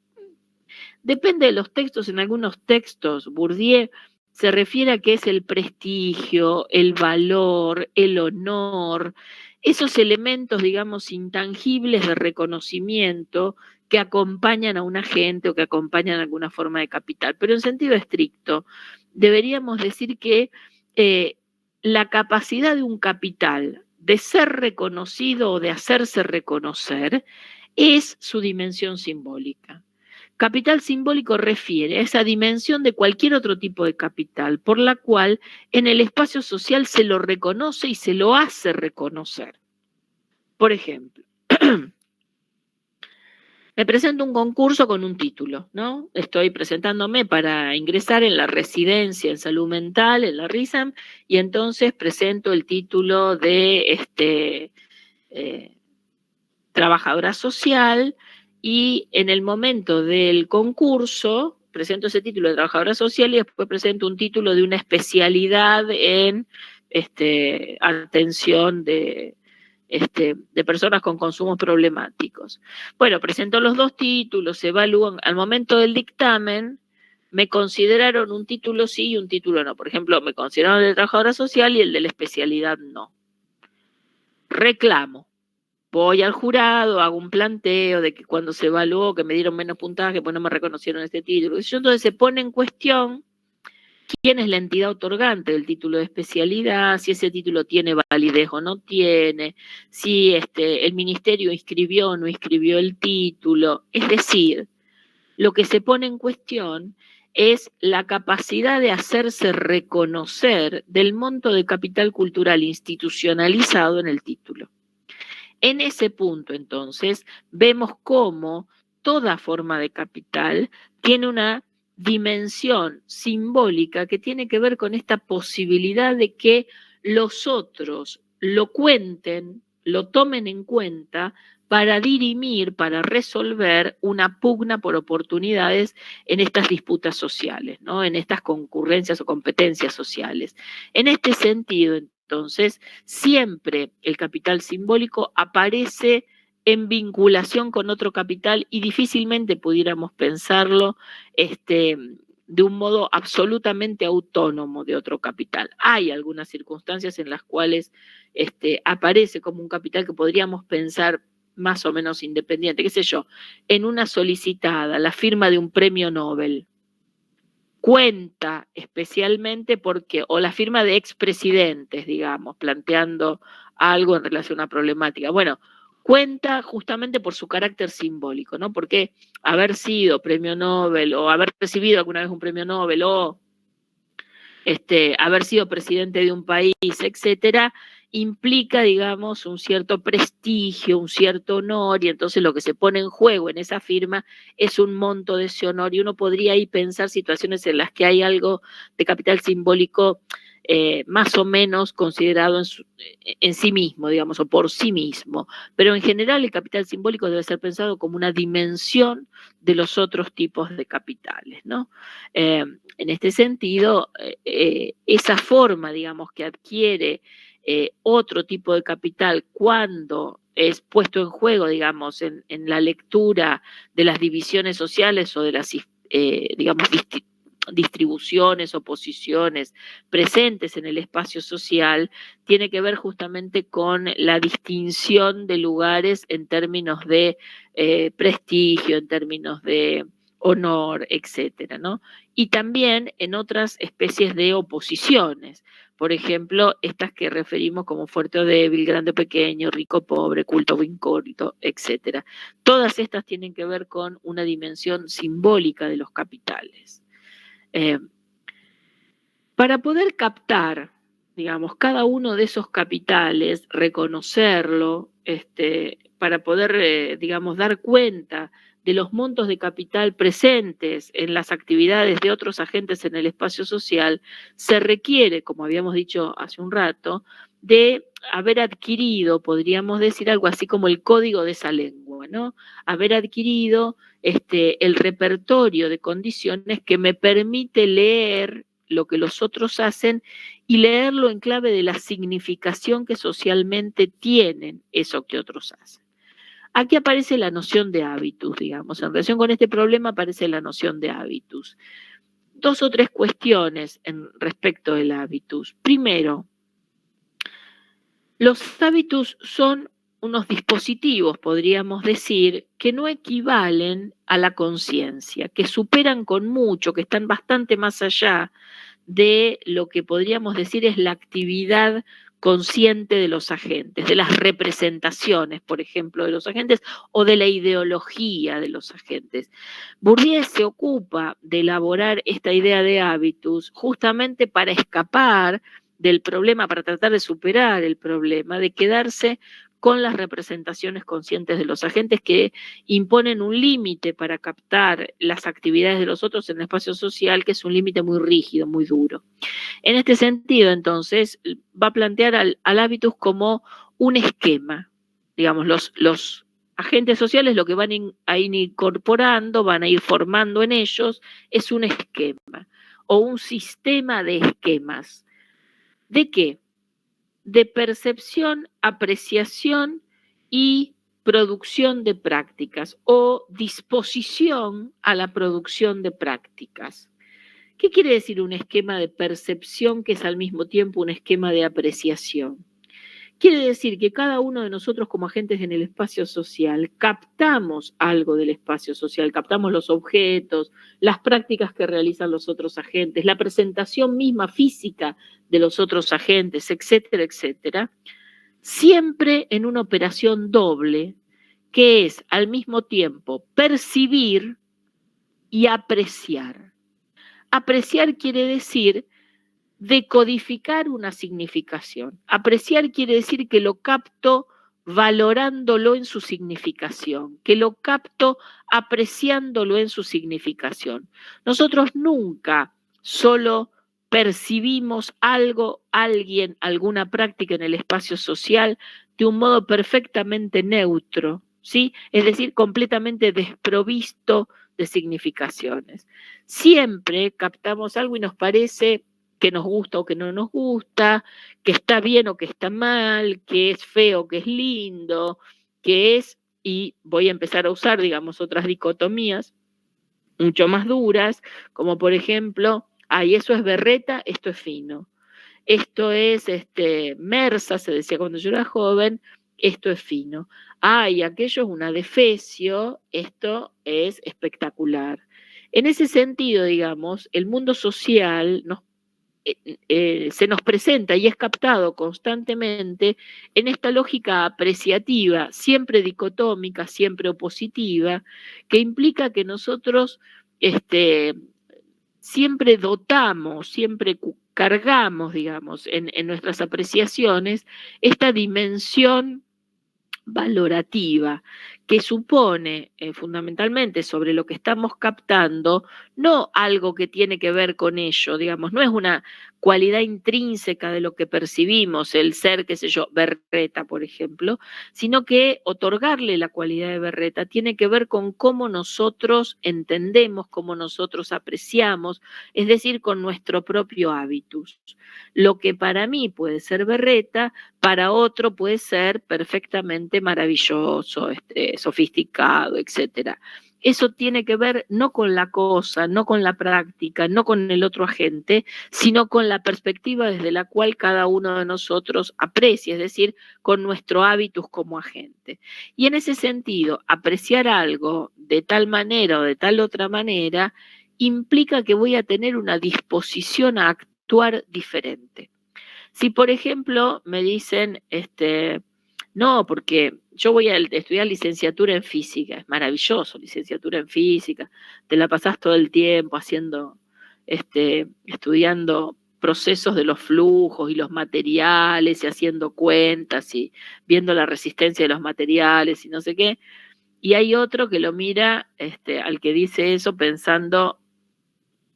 Depende de los textos. En algunos textos, Bourdieu se refiere a que es el prestigio, el valor, el honor, esos elementos, digamos, intangibles de reconocimiento que acompañan a una gente o que acompañan alguna forma de capital. Pero en sentido estricto, deberíamos decir que la capacidad de un capital de ser reconocido o de hacerse reconocer es su dimensión simbólica. Capital simbólico refiere a esa dimensión de cualquier otro tipo de capital, por la cual en el espacio social se lo reconoce y se lo hace reconocer. Por ejemplo, me presento un concurso con un título, ¿no? Estoy presentándome para ingresar en la residencia en salud mental, en la RISAM, y entonces presento el título de trabajadora social, y en el momento del concurso presento ese título de trabajadora social y después presento un título de una especialidad en atención de personas con consumos problemáticos. Bueno, presento los dos títulos, se evalúan. Al momento del dictamen, me consideraron un título sí y un título no. Por ejemplo, me consideraron el de trabajadora social y el de la especialidad no. Reclamo. Voy al jurado, hago un planteo de que cuando se evaluó que me dieron menos puntaje, pues no me reconocieron este título. Entonces se pone en cuestión quién es la entidad otorgante del título de especialidad, si ese título tiene validez o no tiene, si el ministerio inscribió o no inscribió el título. Es decir, lo que se pone en cuestión es la capacidad de hacerse reconocer del monto de capital cultural institucionalizado en el título. En ese punto, entonces, vemos cómo toda forma de capital tiene una dimensión simbólica que tiene que ver con esta posibilidad de que los otros lo cuenten, lo tomen en cuenta para dirimir, para resolver una pugna por oportunidades en estas disputas sociales, ¿no? En estas concurrencias o competencias sociales. En este sentido, entonces, siempre el capital simbólico aparece en vinculación con otro capital y difícilmente pudiéramos pensarlo de un modo absolutamente autónomo de otro capital. Hay algunas circunstancias en las cuales aparece como un capital que podríamos pensar más o menos independiente, qué sé yo, en una solicitada, la firma de un premio Nobel, cuenta especialmente porque, o la firma de expresidentes, digamos, planteando algo en relación a una problemática. Bueno, cuenta justamente por su carácter simbólico, ¿no? Porque haber sido premio Nobel o haber recibido alguna vez un premio Nobel o haber sido presidente de un país, etcétera, implica, digamos, un cierto prestigio, un cierto honor, y entonces lo que se pone en juego en esa firma es un monto de ese honor, y uno podría ahí pensar situaciones en las que hay algo de capital simbólico más o menos considerado en sí mismo, digamos, o por sí mismo, pero en general el capital simbólico debe ser pensado como una dimensión de los otros tipos de capitales, ¿no? En este sentido, esa forma, digamos, que adquiere otro tipo de capital cuando es puesto en juego, digamos, en la lectura de las divisiones sociales o de las, digamos, distribuciones o posiciones presentes en el espacio social, tiene que ver justamente con la distinción de lugares en términos de prestigio, en términos de honor, etcétera, ¿no? Y también en otras especies de oposiciones. Por ejemplo, estas que referimos como fuerte o débil, grande o pequeño, rico o pobre, culto o incólito, etcétera. Todas estas tienen que ver con una dimensión simbólica de los capitales. Para poder captar, digamos, cada uno de esos capitales, reconocerlo, para poder, digamos, dar cuenta de los montos de capital presentes en las actividades de otros agentes en el espacio social, se requiere, como habíamos dicho hace un rato, de haber adquirido, podríamos decir algo así como el código de esa lengua, ¿no? Haber adquirido el repertorio de condiciones que me permite leer lo que los otros hacen y leerlo en clave de la significación que socialmente tienen eso que otros hacen. Aquí aparece la noción de hábitus, digamos. En relación con este problema aparece la noción de hábitus. 2 o 3 cuestiones respecto del hábitus. Primero, los hábitus son unos dispositivos, podríamos decir, que no equivalen a la conciencia, que superan con mucho, que están bastante más allá de lo que podríamos decir es la actividad consciente de los agentes, de las representaciones, por ejemplo, de los agentes o de la ideología de los agentes. Bourdieu se ocupa de elaborar esta idea de hábitus justamente para escapar del problema, para tratar de superar el problema, de quedarse con las representaciones conscientes de los agentes que imponen un límite para captar las actividades de los otros en el espacio social, que es un límite muy rígido, muy duro. En este sentido, entonces, va a plantear al hábitus como un esquema. Digamos, los agentes sociales lo que van a ir incorporando, van a ir formando en ellos, es un esquema o un sistema de esquemas. ¿De qué? De percepción, apreciación y producción de prácticas o disposición a la producción de prácticas. ¿Qué quiere decir un esquema de percepción que es al mismo tiempo un esquema de apreciación? Quiere decir que cada uno de nosotros como agentes en el espacio social captamos algo del espacio social, captamos los objetos, las prácticas que realizan los otros agentes, la presentación misma física de los otros agentes, etcétera, etcétera, siempre en una operación doble que es al mismo tiempo percibir y apreciar. Apreciar quiere decir decodificar una significación. Apreciar quiere decir que lo capto valorándolo en su significación, que lo capto apreciándolo en su significación. Nosotros nunca solo percibimos algo, alguien, alguna práctica en el espacio social de un modo perfectamente neutro, ¿sí? Es decir, completamente desprovisto de significaciones. Siempre captamos algo y nos parece que nos gusta o que no nos gusta, que está bien o que está mal, que es feo o que es lindo, que es, y voy a empezar a usar, digamos, otras dicotomías mucho más duras, como por ejemplo, ay, eso es berreta, esto es fino. Esto es mersa, se decía cuando yo era joven, esto es fino. Ay, aquello es una defecio, esto es espectacular. En ese sentido, digamos, el mundo social se nos presenta y es captado constantemente en esta lógica apreciativa, siempre dicotómica, siempre opositiva, que implica que nosotros siempre dotamos, siempre cargamos, digamos, en nuestras apreciaciones, esta dimensión valorativa que supone fundamentalmente sobre lo que estamos captando, no algo que tiene que ver con ello, digamos, no es una cualidad intrínseca de lo que percibimos, el ser, qué sé yo, berreta, por ejemplo, sino que otorgarle la cualidad de berreta tiene que ver con cómo nosotros entendemos, cómo nosotros apreciamos, es decir, con nuestro propio hábitus. Lo que para mí puede ser berreta, para otro puede ser perfectamente maravilloso, sofisticado, etcétera. eso tiene que ver no con la cosa, no con la práctica, no con el otro agente, sino con la perspectiva desde la cual cada uno de nosotros aprecia, es decir, con nuestro hábitus como agente. Y en ese sentido, apreciar algo de tal manera o de tal otra manera implica que voy a tener una disposición a actuar diferente. Si, por ejemplo, me dicen, no, porque yo voy a estudiar licenciatura en física, es maravilloso, licenciatura en física, te la pasás todo el tiempo haciendo, estudiando procesos de los flujos y los materiales y haciendo cuentas y viendo la resistencia de los materiales y no sé qué. Y hay otro que lo mira, al que dice eso pensando,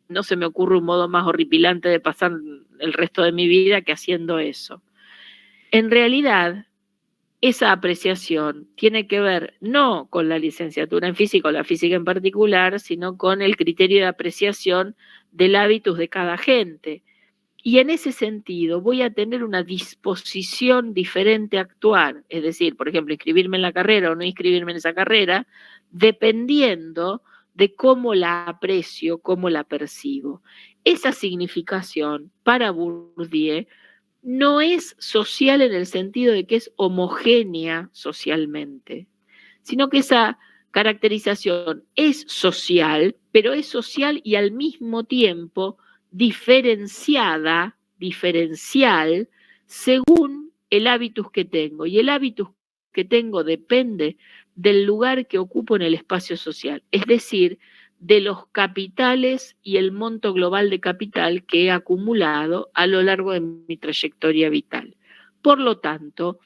no se me ocurre un modo más horripilante de pasar el resto de mi vida que haciendo eso. En realidad, esa apreciación tiene que ver no con la licenciatura en física o la física en particular, sino con el criterio de apreciación del hábitus de cada gente. Y en ese sentido voy a tener una disposición diferente a actuar, es decir, por ejemplo, inscribirme en la carrera o no inscribirme en esa carrera, dependiendo de cómo la aprecio, cómo la percibo. Esa significación para Bourdieu no es social en el sentido de que es homogénea socialmente, sino que esa caracterización es social, pero es social y al mismo tiempo diferencial, según el hábitus que tengo. Y el hábitus que tengo depende del lugar que ocupo en el espacio social, es decir, de los capitales y el monto global de capital que he acumulado a lo largo de mi trayectoria vital. Por lo tanto,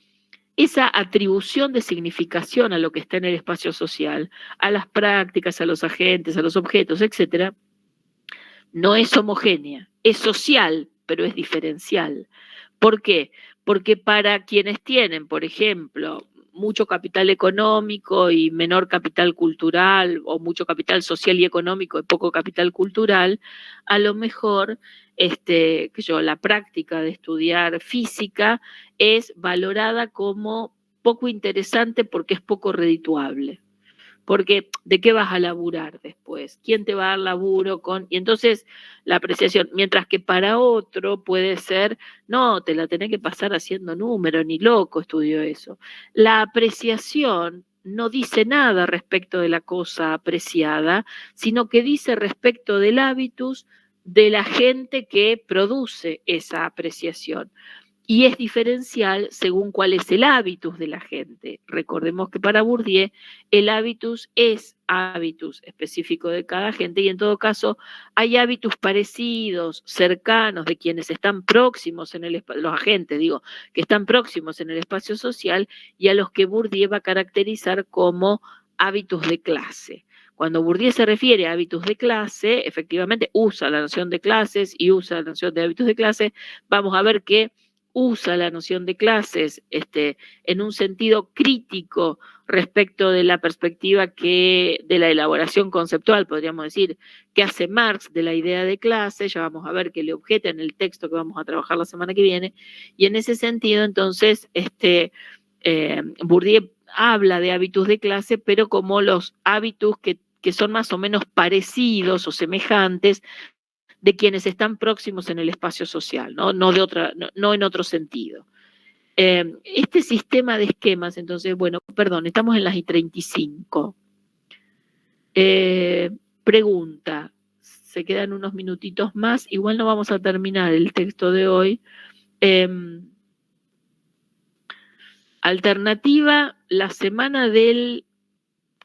esa atribución de significación a lo que está en el espacio social, a las prácticas, a los agentes, a los objetos, etcétera, no es homogénea, es social, pero es diferencial. ¿Por qué? Porque para quienes tienen, por ejemplo, mucho capital económico y menor capital cultural, o mucho capital social y económico y poco capital cultural, a lo mejor la práctica de estudiar física es valorada como poco interesante porque es poco redituable. Porque ¿de qué vas a laburar después? ¿Quién te va a dar laburo con? Y entonces la apreciación, mientras que para otro puede ser, no, te la tenés que pasar haciendo número, ni loco estudió eso. La apreciación no dice nada respecto de la cosa apreciada, sino que dice respecto del hábitus de la gente que produce esa apreciación. Y es diferencial según cuál es el hábitus de la gente. Recordemos que para Bourdieu el hábitus es hábitus específico de cada gente y en todo caso hay hábitus parecidos, cercanos, de quienes están próximos en el espacio, los agentes, digo, que están próximos en el espacio social y a los que Bourdieu va a caracterizar como hábitus de clase. Cuando Bourdieu se refiere a hábitus de clase, efectivamente usa la noción de clases y usa la noción de hábitus de clase, vamos a ver que usa la noción de clases en un sentido crítico respecto de la perspectiva de la elaboración conceptual, podríamos decir, que hace Marx de la idea de clase, ya vamos a ver que le objeta en el texto que vamos a trabajar la semana que viene, y en ese sentido, entonces, Bourdieu habla de hábitus de clase, pero como los hábitus que son más o menos parecidos o semejantes de quienes están próximos en el espacio social, no en otro sentido. Este sistema de esquemas, entonces, bueno, perdón, estamos en las 35. Pregunta, se quedan unos minutitos más, igual no vamos a terminar el texto de hoy. Alternativa, la semana del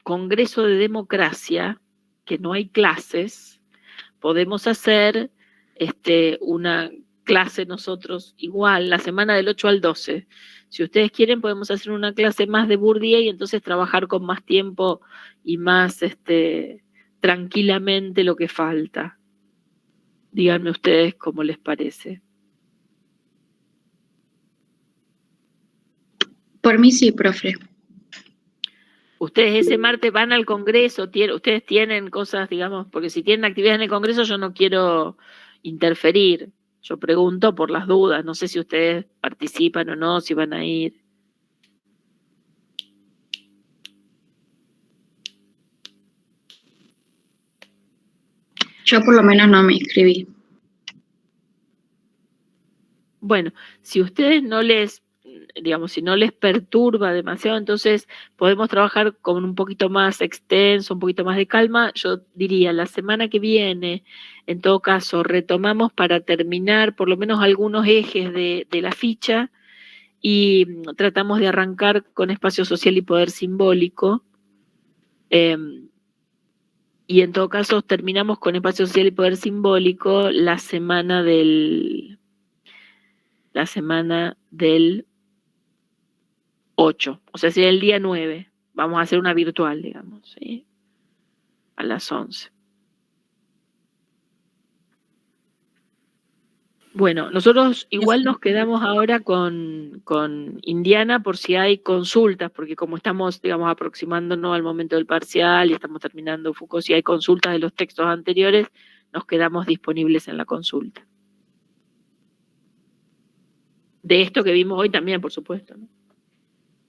Congreso de Democracia, que no hay clases, podemos hacer una clase nosotros igual, la semana del 8 al 12. Si ustedes quieren, podemos hacer una clase más de Bourdieu y entonces trabajar con más tiempo y más tranquilamente lo que falta. Díganme ustedes cómo les parece.
Por mí sí, profe.
Ustedes ese martes van al Congreso, ustedes tienen cosas, digamos, porque si tienen actividades en el Congreso yo no quiero interferir. Yo pregunto por las dudas, no sé si ustedes participan o no, si van a ir.
Yo por lo menos no me inscribí.
Bueno, si ustedes no les, digamos, si no les perturba demasiado, entonces podemos trabajar con un poquito más extenso, un poquito más de calma. Yo diría, la semana que viene, en todo caso, retomamos para terminar por lo menos algunos ejes de la ficha y tratamos de arrancar con espacio social y poder simbólico. Y en todo caso terminamos con espacio social y poder simbólico la semana del 8, o sea, sería el día 9. Vamos a hacer una virtual, digamos, ¿sí? A las 11. Bueno, nosotros igual nos quedamos ahora con Indiana por si hay consultas, porque como estamos, digamos, aproximándonos al momento del parcial y estamos terminando Foucault, si hay consultas de los textos anteriores, nos quedamos disponibles en la consulta. De esto que vimos hoy también, por supuesto, ¿no?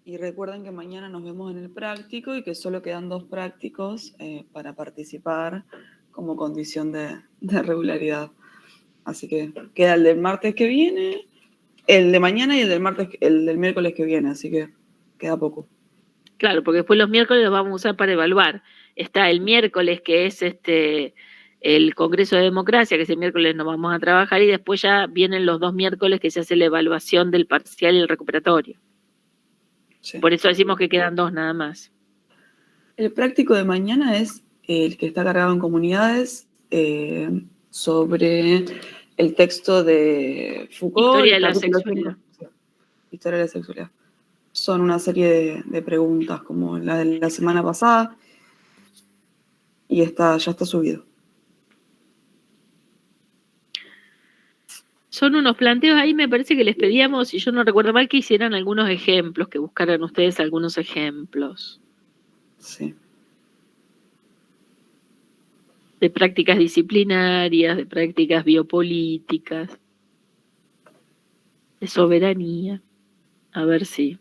Y recuerden que mañana nos vemos en el práctico y que solo quedan 2 prácticos para participar como condición de regularidad. Así que queda el del martes que viene, el de mañana y el del miércoles que viene, así que queda poco.
Claro, porque después los miércoles los vamos a usar para evaluar. Está el miércoles, que es el Congreso de Democracia, que ese miércoles no vamos a trabajar, y después ya vienen los 2 miércoles que se hace la evaluación del parcial y el recuperatorio.
Sí.
Por eso decimos que quedan 2 nada más.
El práctico de mañana es el que está cargado en comunidades sobre el texto de Foucault.
Historia de la sexualidad.
Historia de la sexualidad. Son una serie de preguntas como la de la semana pasada y ya está subido.
Son unos planteos, ahí me parece que les pedíamos, si yo no recuerdo mal, que hicieran algunos ejemplos, que buscaran ustedes algunos ejemplos.
Sí.
De prácticas disciplinarias, de prácticas biopolíticas, de soberanía. A ver si